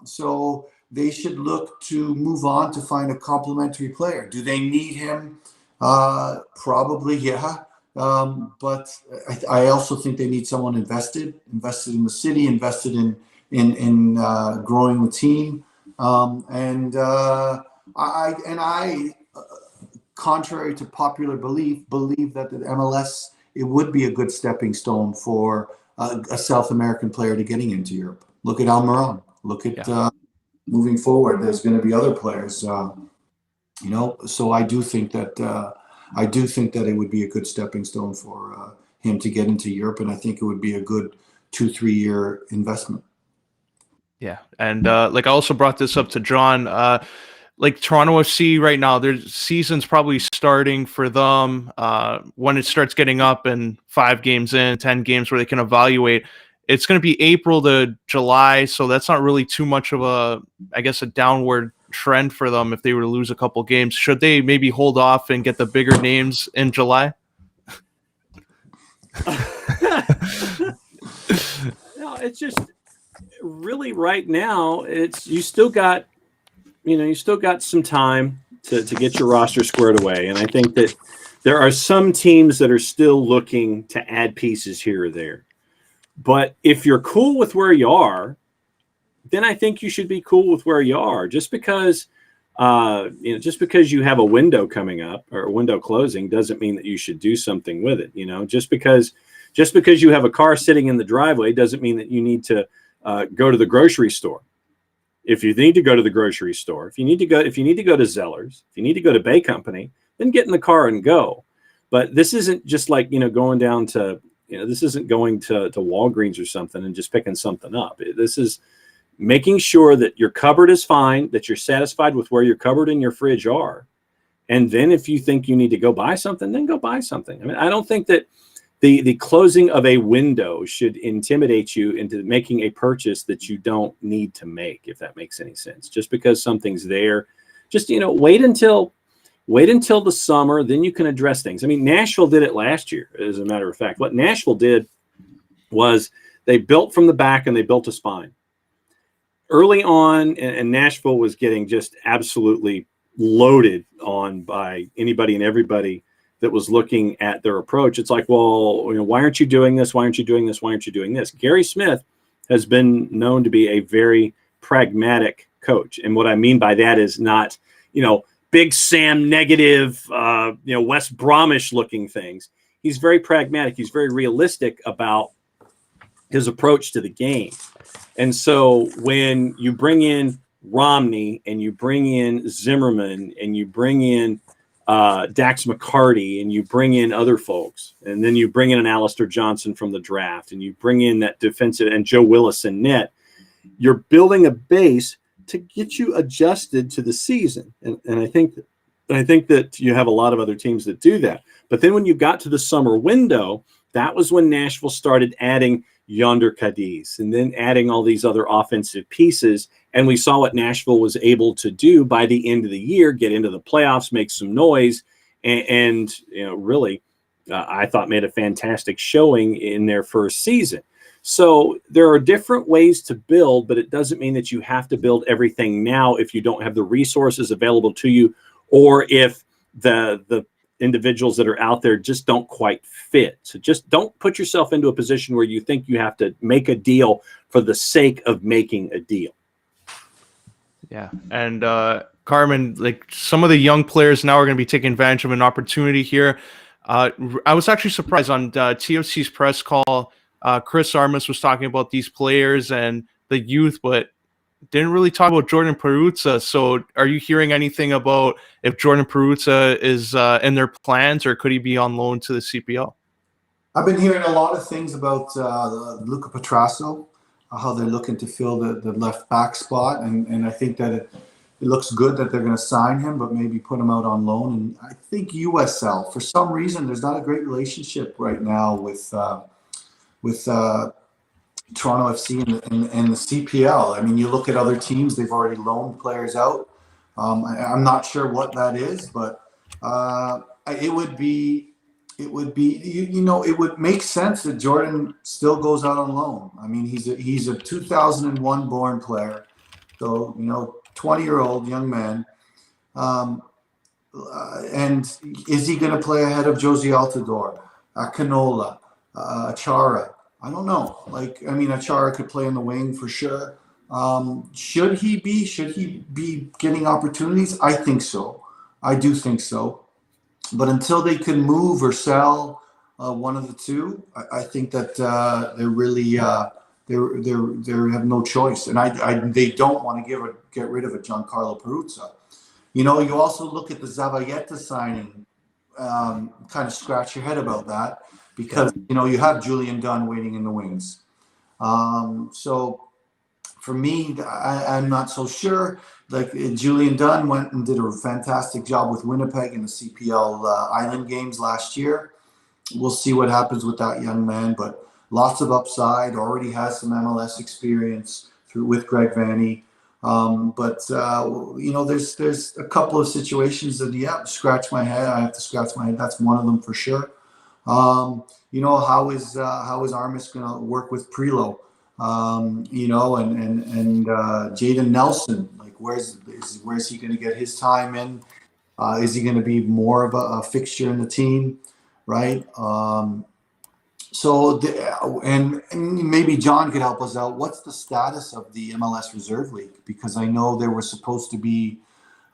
So they should look to move on to find a complementary player. Do they need him? Probably, yeah. But I also think they need someone invested in the city, invested in growing the team. contrary to popular belief, believe that the MLS, it would be a good stepping stone for a South American player to getting into Europe. Look at Almiron. Look at moving forward. There's going to be other players, So I do think that it would be a good stepping stone for him to get into Europe, and I think it would be a good 2-3 year investment. Yeah, and I also brought this up to John. Toronto FC right now, their season's probably starting for them when it starts getting up and 5 games in, 10 games where they can evaluate. It's going to be April to July, so that's not really too much of a downward trend for them if they were to lose a couple games. Should they maybe hold off and get the bigger names in July? No, it's just really right now. You still got some time to get your roster squared away, and I think that there are some teams that are still looking to add pieces here or there. But if you're cool with where you are, then I think you should be cool with where you are. Just because you have a window coming up or a window closing doesn't mean that you should do something with it. Just because you have a car sitting in the driveway doesn't mean that you need to go to the grocery store. If you need to go to the grocery store, if you need to go to Zellers, if you need to go to Bay Company, then get in the car and go. But this isn't just going down to, this isn't going to Walgreens or something and just picking something up. This is making sure that your cupboard is fine, that you're satisfied with where your cupboard and your fridge are. And then if you think you need to go buy something, then go buy something. I mean, I don't think that the closing of a window should intimidate you into making a purchase that you don't need to make, if that makes any sense. Just because something's there, just, wait until the summer, then you can address things. I mean, Nashville did it last year, as a matter of fact. What Nashville did was they built from the back and they built a spine. Early on, and Nashville was getting just absolutely loaded on by anybody and everybody that was looking at their approach. It's like, well, why aren't you doing this? Why aren't you doing this? Why aren't you doing this? Gary Smith has been known to be a very pragmatic coach. And what I mean by that is not, Big Sam negative, West Bromish looking things. He's very pragmatic. He's very realistic about his approach to the game. And so when you bring in Romney and you bring in Zimmerman and you bring in Dax McCarty and you bring in other folks, and then you bring in an Alistair Johnson from the draft, and you bring in that defensive and Joe Willis in net, you're building a base to get you adjusted to the season. And I think that you have a lot of other teams that do that. But then when you got to the summer window, that was when Nashville started adding Yonder Cadiz and then adding all these other offensive pieces. And we saw what Nashville was able to do by the end of the year, get into the playoffs, make some noise, and really, I thought made a fantastic showing in their first season. So there are different ways to build, but it doesn't mean that you have to build everything now if you don't have the resources available to you, or if the individuals that are out there just don't quite fit. So just don't put yourself into a position where you think you have to make a deal for the sake of making a deal. Yeah. And Carmen, some of the young players now are going to be taking advantage of an opportunity here. I was actually surprised on TFC's press call. Chris Armas was talking about these players and the youth, but didn't really talk about Jordan Peruzza. So are you hearing anything about if Jordan Peruzza is in their plans, or could he be on loan to the CPL? I've been hearing a lot of things about Luca Petrasso, how they're looking to fill the left back spot. And I think that it looks good that they're going to sign him, but maybe put him out on loan. And I think USL, for some reason, there's not a great relationship right now with Toronto FC and the CPL. I mean, you look at other teams; they've already loaned players out. I'm not sure what that is, but it would make sense that Jordan still goes out on loan. I mean, he's a 2001 born player, so 20-year-old young man. And is he going to play ahead of Josie Altidore, Canola, Achara? I don't know. Achara could play in the wing for sure. Should he be getting opportunities? I think so. I do think so. But until they can move or sell one of the two, I think that they're really they have no choice, and they don't want to get rid of a Giancarlo Peruzza. You know, you also look at the Zavalletta signing, kind of scratch your head about that because you know you have Julian Dunn waiting in the wings. So for me, I'm not so sure. Like Julian Dunn went and did a fantastic job with Winnipeg in the CPL Island games last year. We'll see what happens with that young man, but lots of upside. Already has some MLS experience with Greg Vanney. But you know, there's a couple of situations that scratch my head. I have to scratch my head. That's one of them for sure. You know, how is Armis going to work with Prelo? You know, and Jaden Nelson, like where's he going to get his time in? Is he going to be more of a fixture in the team, right? And maybe John could help us out. What's the status of the MLS Reserve League? Because I know they were supposed to be,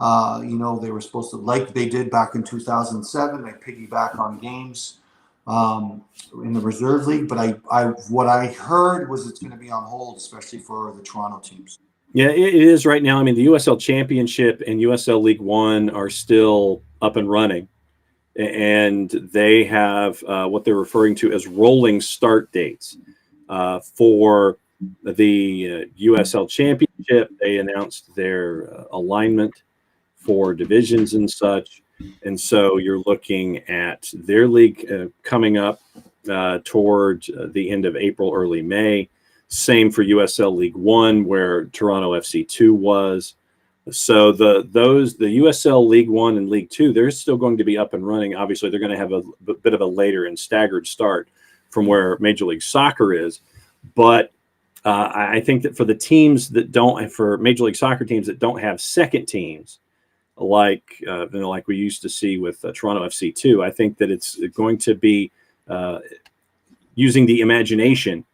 you know, they were supposed to, like they did back in 2007, they piggyback on games in the Reserve League. But what I heard was it's going to be on hold, especially for the Toronto teams. Yeah, it is right now. I mean, the USL Championship and USL League One are still up and running. And they have what they're referring to as rolling start dates. For the USL Championship, they announced their alignment for divisions and such. And so you're looking at their league coming up toward the end of April, early May. Same for USL League One, where Toronto FC2 was. So the USL League One and League Two, they're still going to be up and running. Obviously, they're going to have a bit of a later and staggered start from where Major League Soccer is. But I think that for the teams that don't, for Major League Soccer teams that don't have second teams, like like we used to see with Toronto FC2, I think that it's going to be using the imagination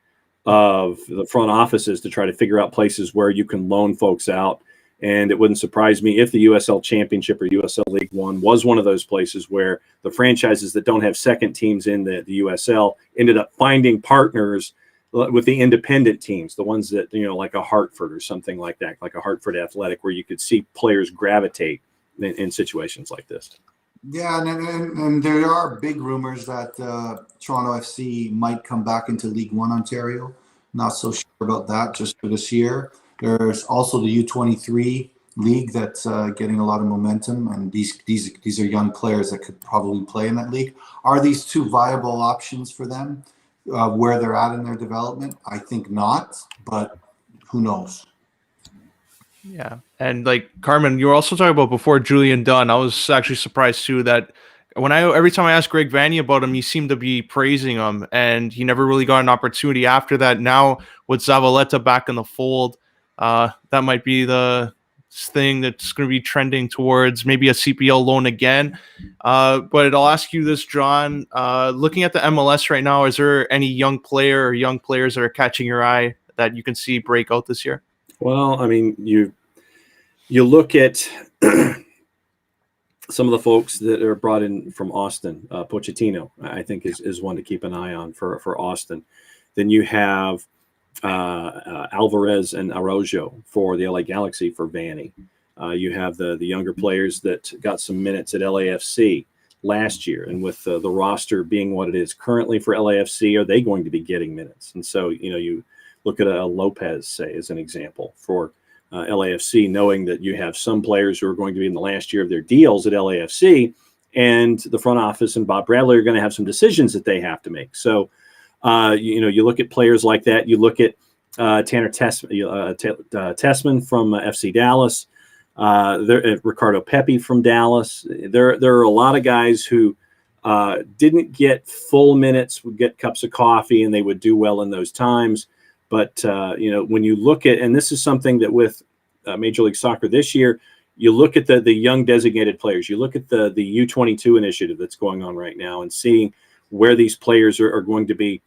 of the front offices to try to figure out places where you can loan folks out. And it wouldn't surprise me if the USL Championship or USL League One was one of those places where the franchises that don't have second teams in the USL ended up finding partners with the independent teams, the ones that, you know, like a Hartford or something like that, like a Hartford Athletic, where you could see players gravitate in situations like this. Yeah, and there are big rumors that Toronto FC might come back into League One Ontario. Not so sure about that just for this year. There's also the U23 league that's getting a lot of momentum, and these are young players that could probably play in that league. Are these two viable options for them where they're at in their development? I think not, but who knows? Yeah. And like Carmen, you were also talking about before Julian Dunn. I was actually surprised too that every time I asked Greg Vanney about him, he seemed to be praising him, and he never really got an opportunity after that. Now with Zavalletta back in the fold, that might be the thing that's going to be trending towards maybe a CPL loan again. But I'll ask you this, John. Looking at the MLS right now, is there any young player or young players that are catching your eye that you can see break out this year? Well, I mean, you look at some of the folks that are brought in from Austin. Pochettino, I think, is one to keep an eye on for Austin. Then you have Alvarez and Araujo for the LA Galaxy for Vanney. You have the younger players that got some minutes at LAFC last year, and with the roster being what it is currently for LAFC, are they going to be getting minutes? And so, you know, you look at a Lopez, say, as an example for LAFC, knowing that you have some players who are going to be in the last year of their deals at LAFC, and the front office and Bob Bradley are going to have some decisions that they have to make. So, you look at players like that. You look at Tanner Tessman from FC Dallas, Ricardo Pepi from Dallas. There are a lot of guys who didn't get full minutes, would get cups of coffee, and they would do well in those times. But, when you look at, and this is something that with Major League Soccer this year, you look at the young designated players, you look at the U22 initiative that's going on right now and seeing where these players are going to be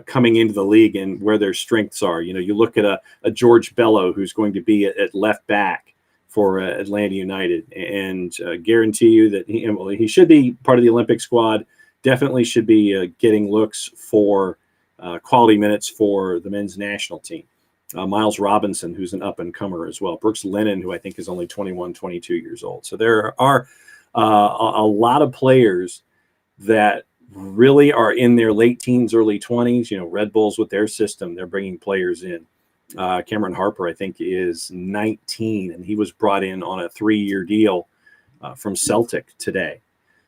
coming into the league and where their strengths are. You know, you look at a George Bello who's going to be at left back for Atlanta United, and guarantee you that he should be part of the Olympic squad. Definitely should be getting looks for quality minutes for the men's national team. Miles Robinson, who's an up-and-comer as well. Brooks Lennon, who I think is only 21, 22 years old. So there are a lot of players that really are in their late teens, early 20s. Red Bulls with their system, they're bringing players in. Cameron Harper, I think, is 19, and he was brought in on a 3-year deal from Celtic today.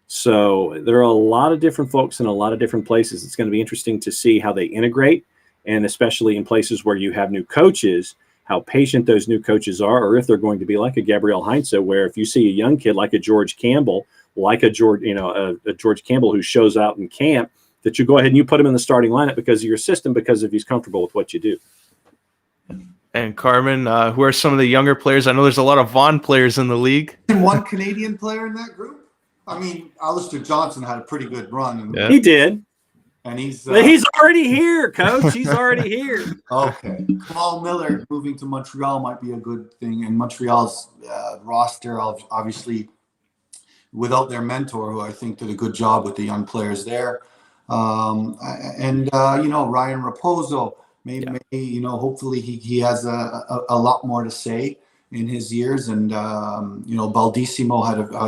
So there are a lot of different folks in a lot of different places. It's going to be interesting to see how they integrate, and especially in places where you have new coaches, how patient those new coaches are, or if they're going to be like a Gabriel Heinze, where if you see a young kid like a George Campbell, a George Campbell who shows out in camp, that you go ahead and you put him in the starting lineup because of your system, because if he's comfortable with what you do. And Carmen, who are some of the younger players? I know there's a lot of Vaughan players in the league. And one Canadian player in that group? I mean, Alistair Johnson had a pretty good run. Yeah. He did. And he's already here, Coach. He's already here. Okay. Paul Miller moving to Montreal might be a good thing. And Montreal's roster, obviously, without their mentor, who I think did a good job with the young players there. Ryan Raposo, maybe hopefully he has a lot more to say in his years. And, Baldissimo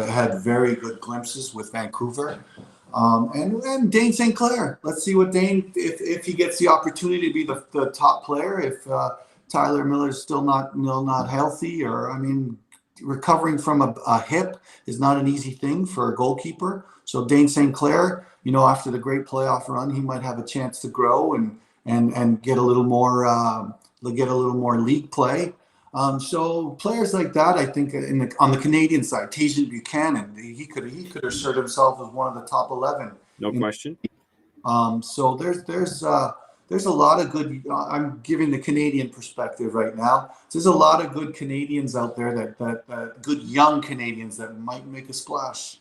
had very good glimpses with Vancouver. And Dane Sinclair. Let's see what Dane, if he gets the opportunity to be the top player, if Tyler Miller's still not healthy, or, recovering from a hip is not an easy thing for a goalkeeper. So Dane Sinclair, after the great playoff run, he might have a chance to grow and get a little more league play. So players like that, I think, on the Canadian side, Tajan Buchanan, he could assert himself as one of the top 11. No question. So there's a lot of good. I'm giving the Canadian perspective right now. There's a lot of good Canadians out there that good young Canadians that might make a splash.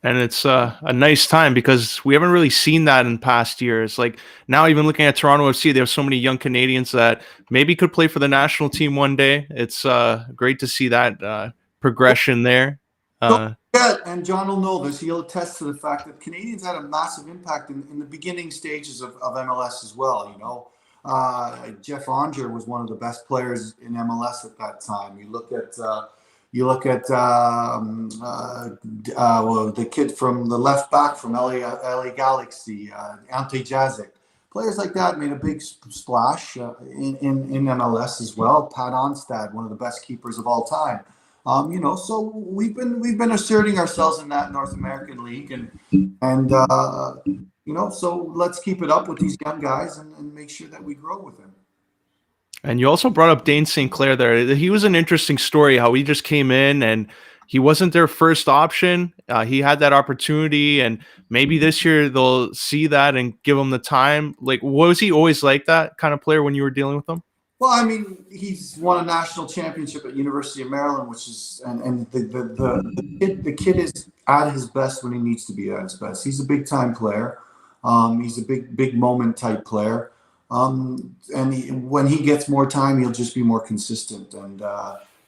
And it's a nice time because we haven't really seen that in past years. Like now, even looking at Toronto FC, they have so many young Canadians that maybe could play for the national team one day. It's great to see that progression there. And John will know this. He'll attest to the fact that Canadians had a massive impact in the beginning stages of MLS as well. Jeff Onger was one of the best players in MLS at that time. You look at the kid from the left back from LA Galaxy, Ante Jazic. Players like that made a big splash in MLS as well. Pat Onstad, one of the best keepers of all time. So we've been asserting ourselves in that North American League, and so let's keep it up with these young guys and make sure that we grow with them. And you also brought up Dane Sinclair there. He was an interesting story, how he just came in and he wasn't their first option. He had that opportunity, and maybe this year they'll see that and give him the time. Like, was he always like that kind of player when you were dealing with him? Well, he's won a national championship at University of Maryland, which is and the kid is at his best when he needs to be at his best. He's a big time player. He's a big moment type player. When he gets more time, he'll just be more consistent. And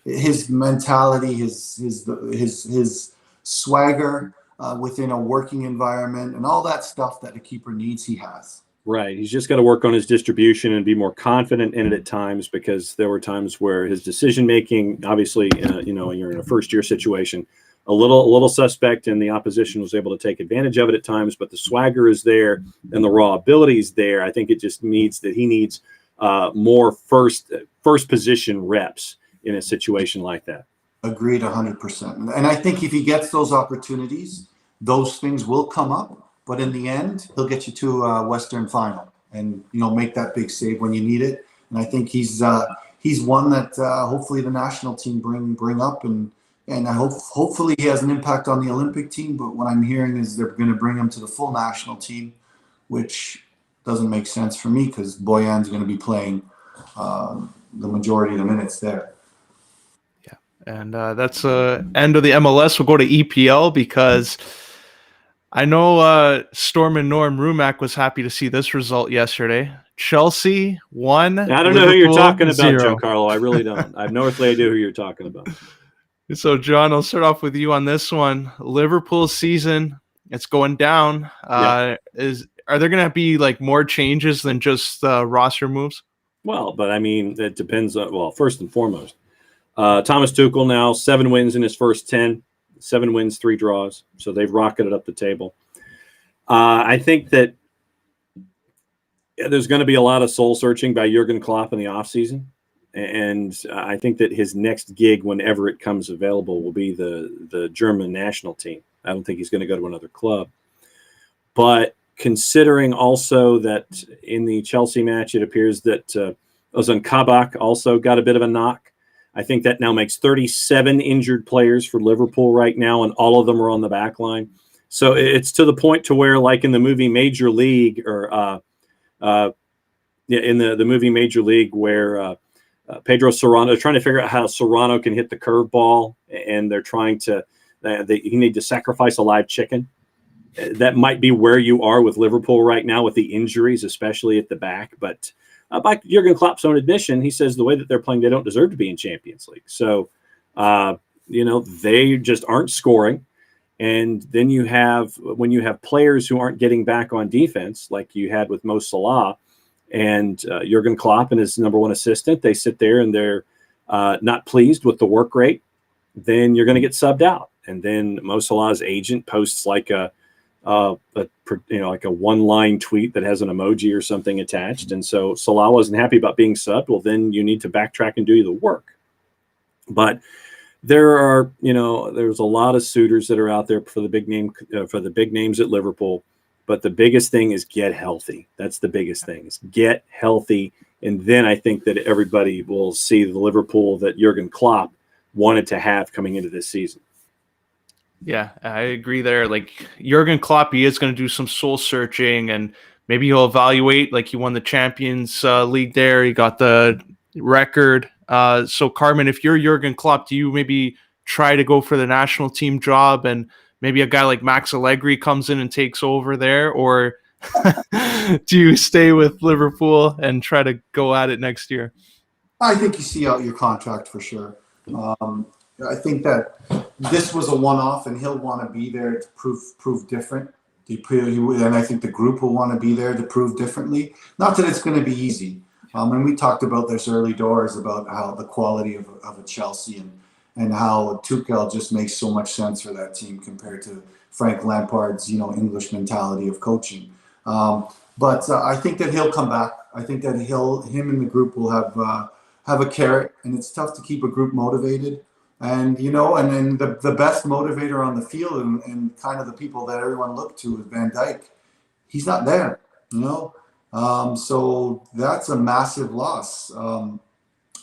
his mentality, his swagger within a working environment, and all that stuff that a keeper needs, he has. Right. He's just got to work on his distribution and be more confident in it at times, because there were times where his decision making, obviously, you're in a first year situation, a little suspect, and the opposition was able to take advantage of it at times. But the swagger is there and the raw ability is there. I think it just means that he needs more first position reps in a situation like that. Agreed, 100%. And I think if he gets those opportunities, those things will come up. But in the end, he'll get you to a Western final and, make that big save when you need it. And I think he's one that hopefully the national team bring up, and I hopefully he has an impact on the Olympic team. But what I'm hearing is they're going to bring him to the full national team, which doesn't make sense for me because Boyan's going to be playing the majority of the minutes there. Yeah, and that's end of the MLS. We'll go to EPL because I know Storm and Norm Rumack was happy to see this result yesterday. Chelsea 1. I don't know who you're talking about, 0. Giancarlo. I really don't. I have no earthly idea who you're talking about. So, John, I'll start off with you on this one. Liverpool's season, it's going down. Are there going to be like more changes than just roster moves? Well, but I mean, it depends on, well, first and foremost, Thomas Tuchel now 7 wins in his first 10, 7 wins, 3 draws. So they've rocketed up the table. I think that there's going to be a lot of soul searching by Jurgen Klopp in the offseason. And I think that his next gig, whenever it comes available, will be the German national team. I don't think he's going to go to another club. But considering also that in the Chelsea match, it appears that Ozan Kabak also got a bit of a knock. I think that now makes 37 injured players for Liverpool right now, and all of them are on the back line. So it's to the point to where, like in the movie Major League, or in the movie Major League, where Pedro Serrano, they're trying to figure out how Serrano can hit the curveball, and they're trying to, you need to sacrifice a live chicken. That might be where you are with Liverpool right now with the injuries, especially at the back. But by Jurgen Klopp's own admission, he says the way that they're playing, they don't deserve to be in Champions League. So, they just aren't scoring. And then when you have players who aren't getting back on defense, like you had with Mo Salah and Jurgen Klopp and his number 1 assistant, they sit there and they're not pleased with the work rate, then you're going to get subbed out. And then Mo Salah's agent posts like a 1-line tweet that has an emoji or something attached. And so Salah wasn't happy about being subbed. Well, then you need to backtrack and do the work. But there's a lot of suitors that are out there for the big names at Liverpool. But the biggest thing is get healthy. That's the biggest thing, is get healthy. And then I think that everybody will see the Liverpool that Jurgen Klopp wanted to have coming into this season. Yeah, I agree there. Like Jurgen Klopp, he is going to do some soul searching, and maybe he'll evaluate. Like he won the Champions League there. He got the record. So Carmen, if you're Jurgen Klopp, do you maybe try to go for the national team job, and maybe a guy like Max Allegri comes in and takes over there, or do you stay with Liverpool and try to go at it next year? I think you see out your contract for sure. I think that this was a one-off, and he'll want to be there to prove different. And I think the group will want to be there to prove differently. Not that it's going to be easy. And we talked about this early doors about how the quality of a Chelsea and how Tuchel just makes so much sense for that team compared to Frank Lampard's English mentality of coaching. But I think that he'll come back. I think that him and the group will have a carrot, and it's tough to keep a group motivated. And and then the best motivator on the field and kind of the people that everyone looked to is Van Dijk. He's not there, so that's a massive loss.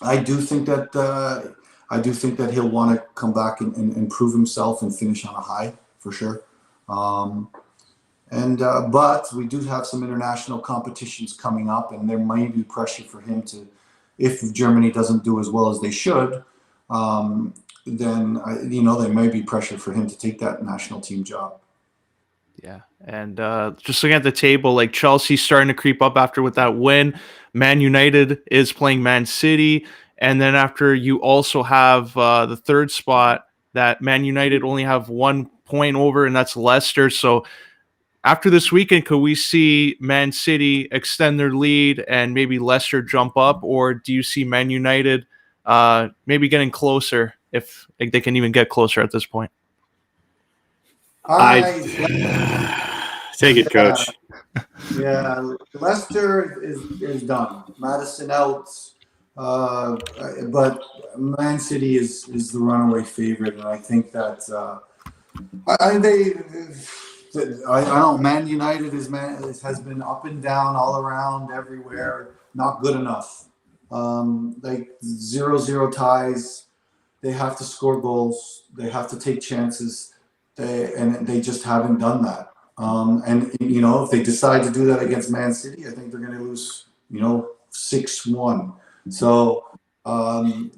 I do think that he'll want to come back and prove himself and finish on a high for sure. But we do have some international competitions coming up, and there might be pressure for him to, if Germany doesn't do as well as they should, then there may be pressure for him to take that national team job. Yeah, and just looking at the table, like Chelsea's starting to creep up after with that win. Man United is playing Man City, and then after you also have the third spot that Man United only have 1 point over, and that's Leicester. So after this weekend, could we see Man City extend their lead and maybe Leicester jump up, or do you see Man United maybe getting closer, if they can even get closer at this point? Take it, Coach. Yeah, Leicester is done. Maddison out, but Man City is the runaway favorite, and I think that I don't. Man United has been up and down all around everywhere. Not good enough. 0-0 ties. They have to score goals. They have to take chances. They just haven't done that. If they decide to do that against Man City, I think they're going to lose, 6-1. So, I'm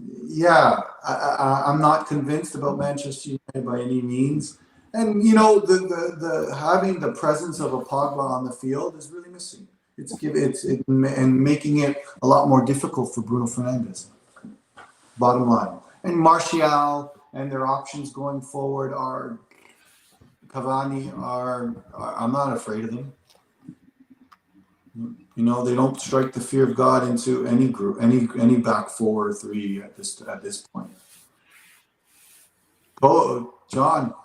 not convinced about Manchester United by any means. And the having the presence of a Pogba on the field is really missing. and making it a lot more difficult for Bruno Fernandes. Bottom line. And Martial and their options going forward are Cavani I'm not afraid of them. You know, they don't strike the fear of God into any group, any back 4 or 3 at this point. Oh, John.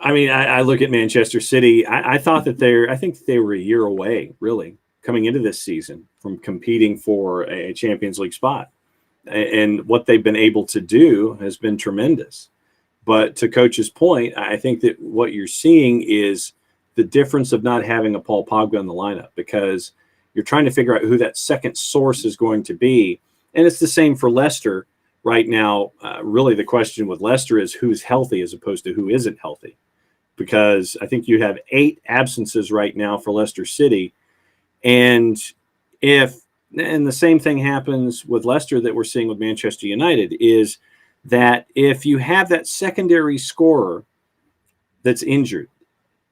I mean, I look at Manchester City. I thought that I think they were a year away, really, coming into this season from competing for a Champions League spot. And what they've been able to do has been tremendous. But to Coach's point, I think that what you're seeing is the difference of not having a Paul Pogba in the lineup, because you're trying to figure out who that second source is going to be. And it's the same for Leicester right now. Really, the question with Leicester is who's healthy as opposed to who isn't healthy, because I think you have 8 absences right now for Leicester City. And the same thing happens with Leicester that we're seeing with Manchester United, is that if you have that secondary scorer that's injured,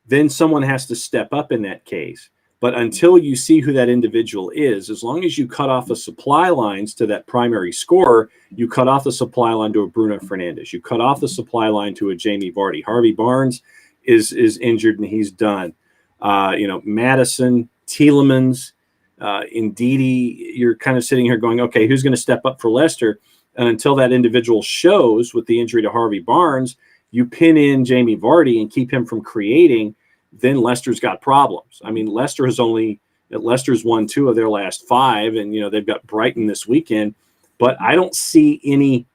then someone has to step up in that case. But until you see who that individual is, as long as you cut off the supply lines to that primary scorer, you cut off the supply line to a Bruno Fernandes, you cut off the supply line to a Jamie Vardy. Harvey Barnes is injured and he's done. Madison, Tielemans, Ndidi, you're kind of sitting here going, okay, who's going to step up for Leicester? And until that individual shows with the injury to Harvey Barnes, you pin in Jamie Vardy and keep him from creating, then Leicester's got problems. I mean, Leicester's won 2 of their last 5, and they've got Brighton this weekend. But I don't see any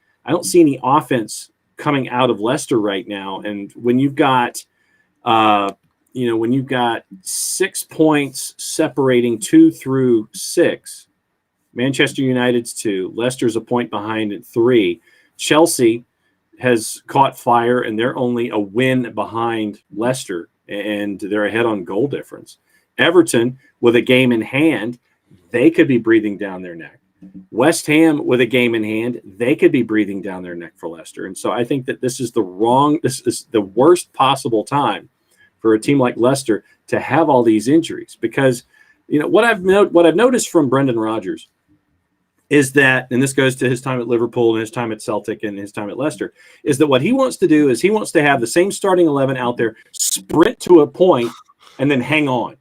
offense coming out of Leicester right now. And when you've got 6 points separating 2 through 6, Manchester United's 2, Leicester's a point behind at 3. Chelsea has caught fire, and they're only a win behind Leicester, and they're ahead on goal difference. Everton, with a game in hand, they could be breathing down their neck. West Ham, with a game in hand, they could be breathing down their neck for Leicester. And so I think that this is the worst possible time for a team like Leicester to have all these injuries, because what I've noticed from Brendan Rodgers is that, and this goes to his time at Liverpool and his time at Celtic and his time at Leicester, is that what he wants to do is he wants to have the same starting 11 out there, sprint to a point, and then hang on.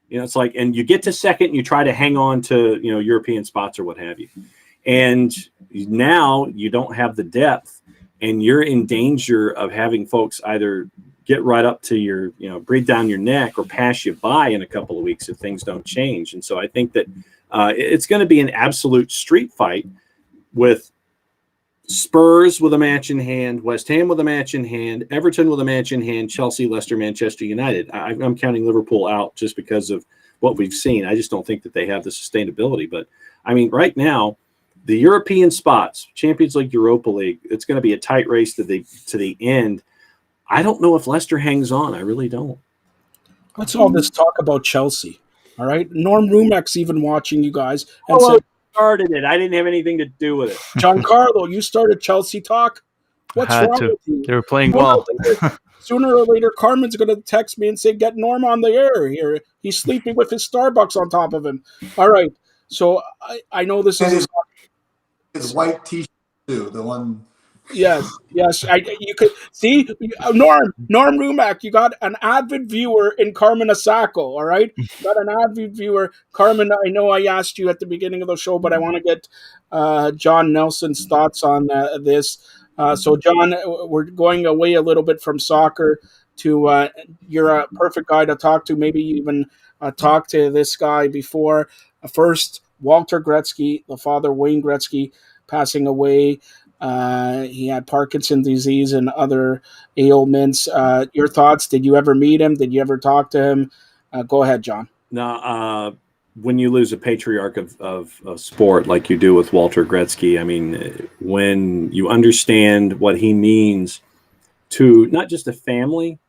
It's like, and you get to second and you try to hang on to, European spots or what have you. And now you don't have the depth, and you're in danger of having folks either get right up to your, breathe down your neck or pass you by in a couple of weeks if things don't change. And so I think that it's going to be an absolute street fight with Spurs with a match in hand, West Ham with a match in hand, Everton with a match in hand, Chelsea, Leicester, Manchester United. I'm counting Liverpool out just because of what we've seen. I just don't think that they have the sustainability. But, I mean, right now, the European spots, Champions League, Europa League, it's going to be a tight race to the end. I don't know if Leicester hangs on. I really don't. What's all this talk about Chelsea? All right. Norm Rumack's even watching you guys and said, started it. I didn't have anything to do with it. Giancarlo, you started Chelsea talk? What's wrong with you? They were playing well. Sooner or later, Carmen's going to text me and say, get Norm on the air here. He's sleeping with his Starbucks on top of him. All right. So I know this is his white T-shirt too, the one. Yes. You could see Norm Rumack. You got an avid viewer in Carmen Asako. All right, got an avid viewer, Carmen. I know I asked you at the beginning of the show, but I want to get John Nelson's thoughts on this. So, John, we're going away a little bit from soccer to you're a perfect guy to talk to. Maybe you even talked to this guy before. First, Walter Gretzky, the father Wayne Gretzky, passing away. He had Parkinson's disease and other ailments. Your thoughts? Did you ever meet him? Did you ever talk to him? Go ahead, John. Now, when you lose a patriarch of sport like you do with Walter Gretzky, I mean, when you understand what he means to not just a family,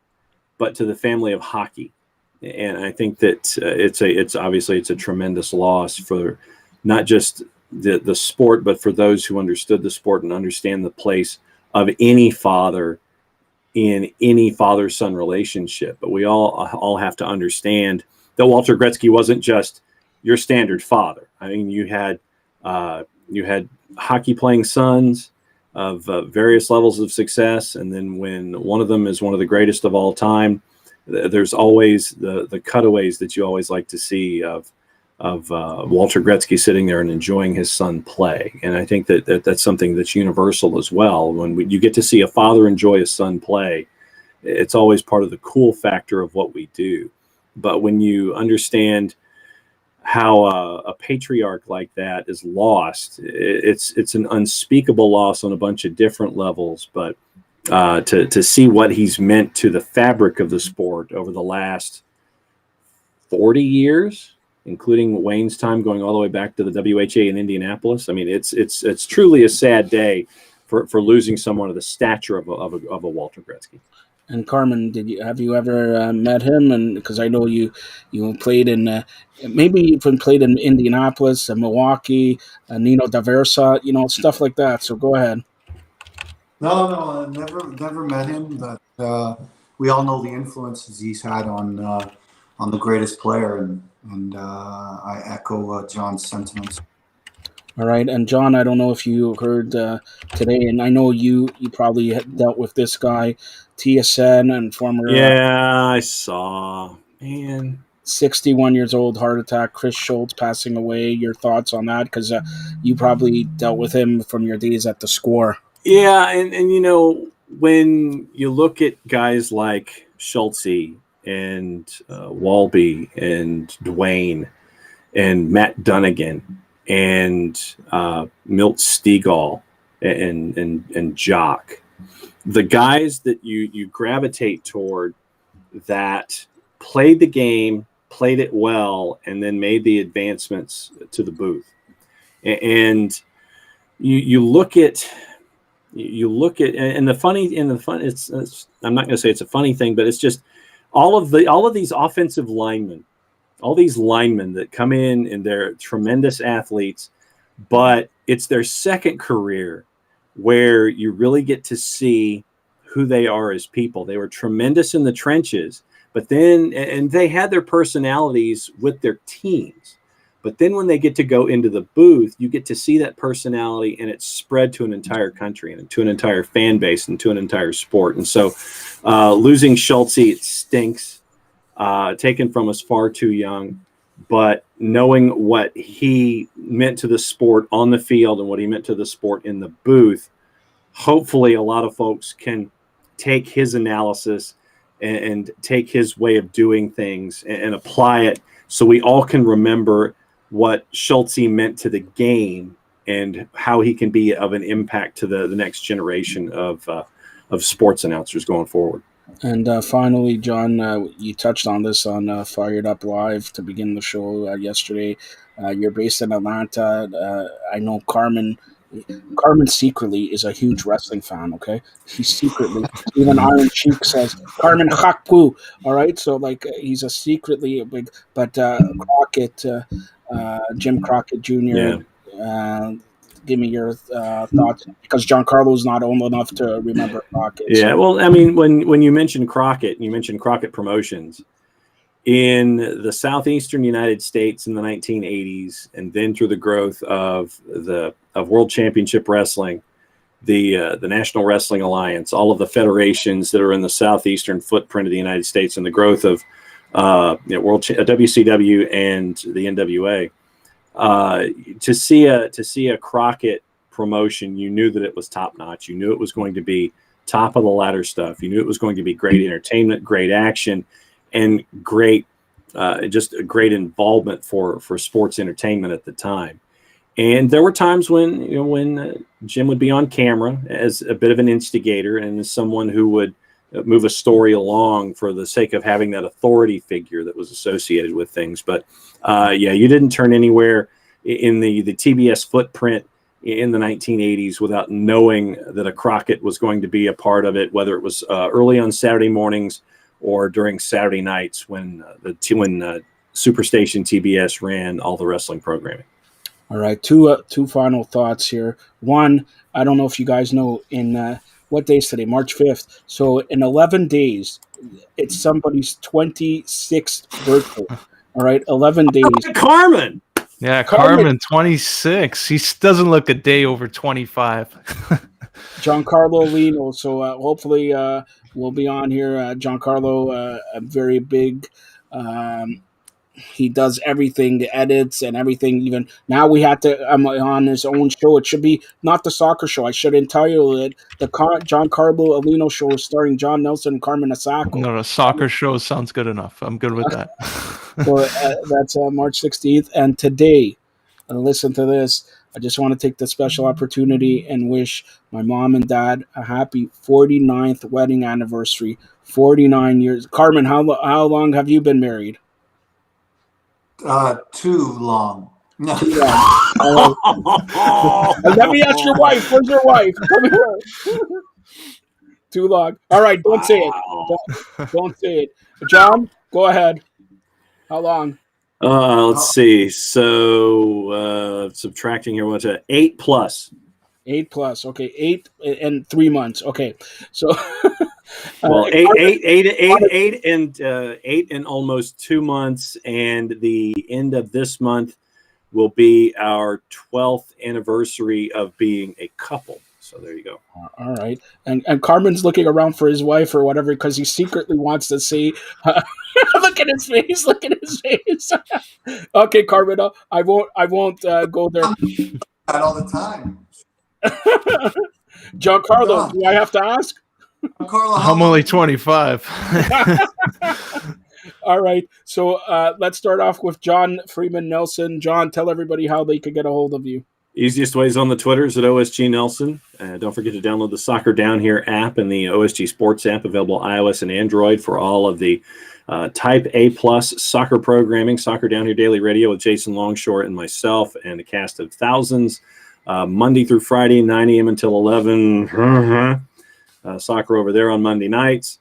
but to the family of hockey, and I think that it's obviously a tremendous loss for not just the sport, but for those who understood the sport and understand the place of any father in any father-son relationship. But we all have to understand that Walter Gretzky wasn't just your standard father. I mean, you had hockey playing sons of various levels of success, and then when one of them is one of the greatest of all time, there's always the cutaways that you always like to see of Walter Gretzky sitting there and enjoying his son play. And I think that's something that's universal as well. When you get to see a father enjoy his son play, it's always part of the cool factor of what we do. But when you understand how a patriarch like that is lost, it's an unspeakable loss on a bunch of different levels. But to see what he's meant to the fabric of the sport over the last 40 years, including Wayne's time going all the way back to the WHA in Indianapolis. I mean, it's truly a sad day for losing someone of the stature of a Walter Gretzky. And Carmen, have you ever met him? And because I know you played in maybe even played in Indianapolis and Milwaukee, Nino D'Aversa, stuff like that. So go ahead. No, never met him. But we all know the influences he's had on the greatest player, and I echo John's sentiments. All right, and John, I don't know if you heard today, and I know you probably had dealt with this guy, TSN and former. Yeah, I saw. Man, 61 years old, heart attack. Chris Schultz passing away. Your thoughts on that? Because you probably dealt with him from your days at the Score. Yeah, and when you look at guys like Schultz and Walby and Dwayne and Matt Dunnigan and Milt Stegall and Jock, the guys that you gravitate toward that played the game, played it well, and then made the advancements to the booth. And you look at and the fun it's I'm not going to say it's a funny thing, but it's just all of these offensive linemen, all these linemen that come in and they're tremendous athletes, but it's their second career where you really get to see who they are as people. They were tremendous in the trenches, but then and they had their personalities with their teams. But then when they get to go into the booth, you get to see that personality, and it's spread to an entire country and to an entire fan base and to an entire sport. And so losing Schultz, it stinks, taken from us far too young. But knowing what he meant to the sport on the field and what he meant to the sport in the booth, hopefully a lot of folks can take his analysis and take his way of doing things and apply it so we all can remember what Schultz meant to the game and how he can be of an impact to the next generation of sports announcers going forward. And finally, John, you touched on this on Fired Up Live to begin the show yesterday. You're based in Atlanta. I know Carmen secretly is a huge wrestling fan, okay? She's secretly, even Iron Sheik says, Carmen Hakpu, all right? So, he's a secretly a big, but Crockett, Jim Crockett Jr., give me your thoughts, because Giancarlo's not old enough to remember Crockett. Yeah, well, I mean, when you mentioned Crockett, you mentioned Crockett Promotions. In the southeastern United States in the 1980s, and then through the growth of World Championship Wrestling, the National Wrestling Alliance, all of the federations that are in the southeastern footprint of the United States, and the growth of WCW and the NWA, to see a Crockett promotion, you knew that it was top notch. You knew it was going to be top of the ladder stuff. You knew it was going to be great entertainment, great action, and great, just a great involvement for sports entertainment at the time. And there were times when Jim would be on camera as a bit of an instigator and as someone who would move a story along for the sake of having that authority figure that was associated with things. But you didn't turn anywhere in the TBS footprint in the 1980s without knowing that a Crockett was going to be a part of it, whether it was early on Saturday mornings or during Saturday nights when Superstation TBS ran all the wrestling programming. All right, two final thoughts here. One, I don't know if you guys know, in what day is today? March 5th. So in 11 days, it's somebody's 26th birthday. All right, 11 days. Carmen. Yeah, Carmen 26. He doesn't look a day over 25. Giancarlo Lino. So hopefully we'll be on here. Giancarlo, a very big. He does everything, the edits and everything. Even now, we had to on his own show. It should be not the soccer show. I should entitle it the Giancarlo Alino Show, starring John Nelson and Carmen Asako. No, soccer show sounds good enough. I'm good with that. So that's March 16th. And today, listen to this. I just want to take the special opportunity and wish my mom and dad a happy 49th wedding anniversary. 49 years. Carmen, how long have you been married? Too long. No. Let me ask your wife. Where's your wife? Come here. Too long. All right, don't say it. Don't say it. John, go ahead. How long? Let's see. So subtracting here, what's it? 8+. 8+. Okay, 8 and 3 months. Okay, so well, eight and almost 2 months, and the end of this month will be our 12th anniversary of being a couple. So there you go. All right, and Carmen's looking around for his wife or whatever because he secretly wants to see. Look at his face. Look at his face. Okay, Carmen, I won't go there. That all the time. Giancarlo, do I have to ask? Giancarlo, I'm only 25. All right, so let's start off with John Freeman Nelson. John, tell everybody how they could get a hold of you. Easiest ways on the Twitters at OSG Nelson. Don't forget to download the Soccer Down Here app and the OSG Sports app, available iOS and Android for all of the Type A+ soccer programming. Soccer Down Here Daily Radio with Jason Longshore and myself and a cast of thousands. Monday through Friday, 9 a.m. until 11. Soccer over there on Monday nights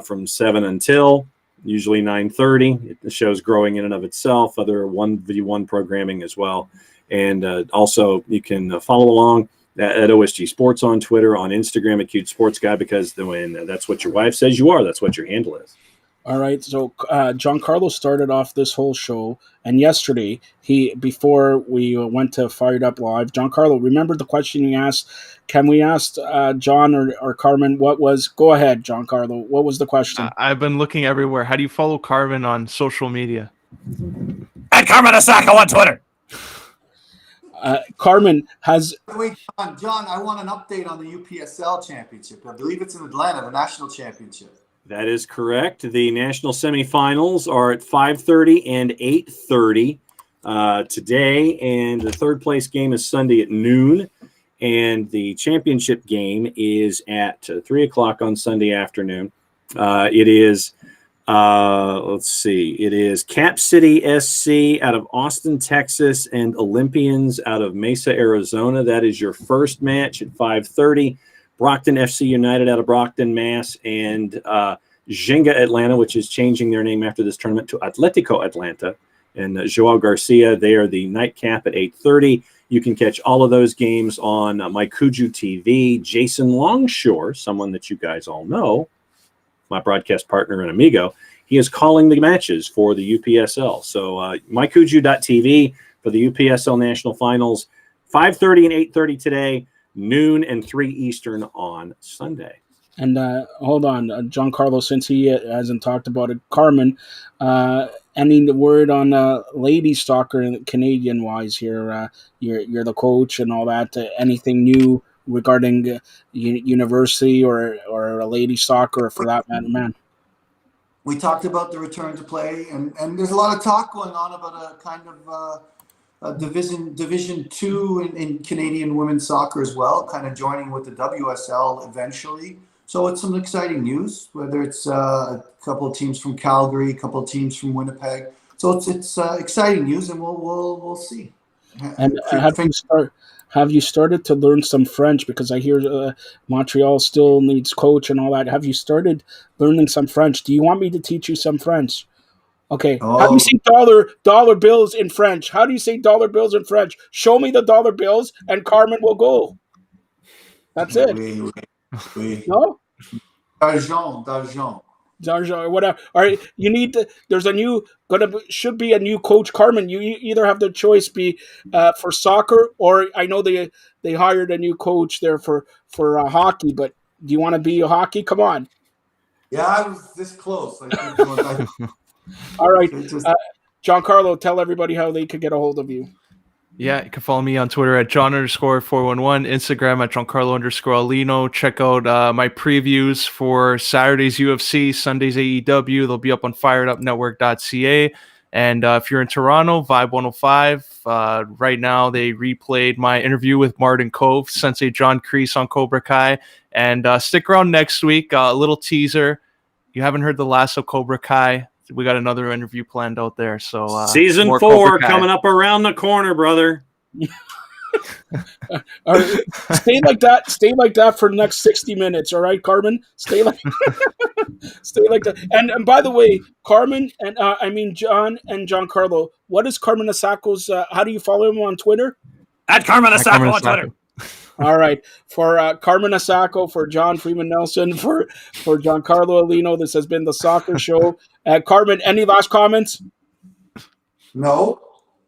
from 7 until usually 9:30. The show's growing in and of itself. Other 1v1 programming as well. And also, you can follow along at OSG Sports on Twitter, on Instagram at Cute Sports Guy, because when that's what your wife says you are, that's what your handle is. All right, so Giancarlo started off this whole show, and yesterday, before we went to Fired Up Live, Giancarlo, remember the question you asked? Can we ask John or Carmen what was? Go ahead, Giancarlo. What was the question? I've been looking everywhere. How do you follow Carmen on social media? At Carmen Asako on Twitter. Carmen has. Wait, John, I want an update on the UPSL championship. I believe it's in Atlanta, the national championship. That is correct. The national semifinals are at 5:30 and 8:30 today, and the third place game is Sunday at noon, and the championship game is at 3 o'clock on Sunday afternoon. It is. Let's see. It is Cap City SC out of Austin, Texas, and Olympians out of Mesa, Arizona. That is your first match at 5:30. Brockton FC United out of Brockton, Mass, and Jenga Atlanta, which is changing their name after this tournament to Atletico Atlanta, and Joao Garcia. They are the nightcap at 8:30. You can catch all of those games on Maikuju TV. Jason Longshore, someone that you guys all know, my broadcast partner and amigo, he is calling the matches for the UPSL. So mykuju.tv for the UPSL National Finals, 5:30 and 8:30 today, noon and 3 Eastern on Sunday. And hold on, Giancarlo, since he hasn't talked about it, Carmen, any word on lady soccer Canadian-wise here? You're the coach and all that. Anything new regarding university or a lady soccer, or for that matter, man? We talked about the return to play, and there's a lot of talk going on about a kind of Division 2 in Canadian women's soccer as well, kind of joining with the WSL eventually. So it's some exciting news, whether it's a couple of teams from Calgary, a couple of teams from Winnipeg. So it's exciting news, and we'll see. And have you started to learn some French? Because I hear Montreal still needs coach and all that. Have you started learning some French? Do you want me to teach you some French? Okay. Oh. How do you say dollar bills in French? How do you say dollar bills in French? Show me the dollar bills, and Carmen will go. That's it. Oui. No? D'argent. Darja or whatever. All right, you need to. There's should be a new coach, Carmen. You either have the choice be for soccer, or I know they hired a new coach there for hockey. But do you want to be a hockey? Come on. Yeah, I was this close. I All right, just, Giancarlo, tell everybody how they could get a hold of you. Yeah, you can follow me on Twitter at John_411, Instagram at Giancarlo_Alino. Check out my previews for Saturday's UFC, Sunday's AEW. They'll be up on FiredUpNetwork.ca. And if you're in Toronto, Vibe 105. Right now, they replayed my interview with Martin Cove, Sensei John Kreese on Cobra Kai. And stick around next week. A little teaser. You haven't heard the last of Cobra Kai. We got another interview planned out there. So season 4 coming up around the corner, brother. All right, stay like that. Stay like that for the next 60 minutes. All right, Carmen. Stay like that. And by the way, Carmen and John and Giancarlo. What is Carmen Asako's? How do you follow him on Twitter? At Carmen Asako on Twitter. All right, for Carmen Asako, for John Freeman Nelson, for Giancarlo Alino, this has been the Soccer Show. Carmen, any last comments? no.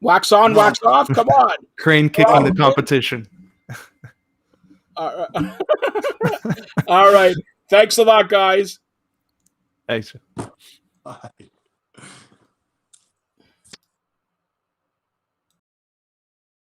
Wax on, No. wax off. Come on. Crane kicking the competition. All right. Thanks a lot, guys. Thanks. Bye.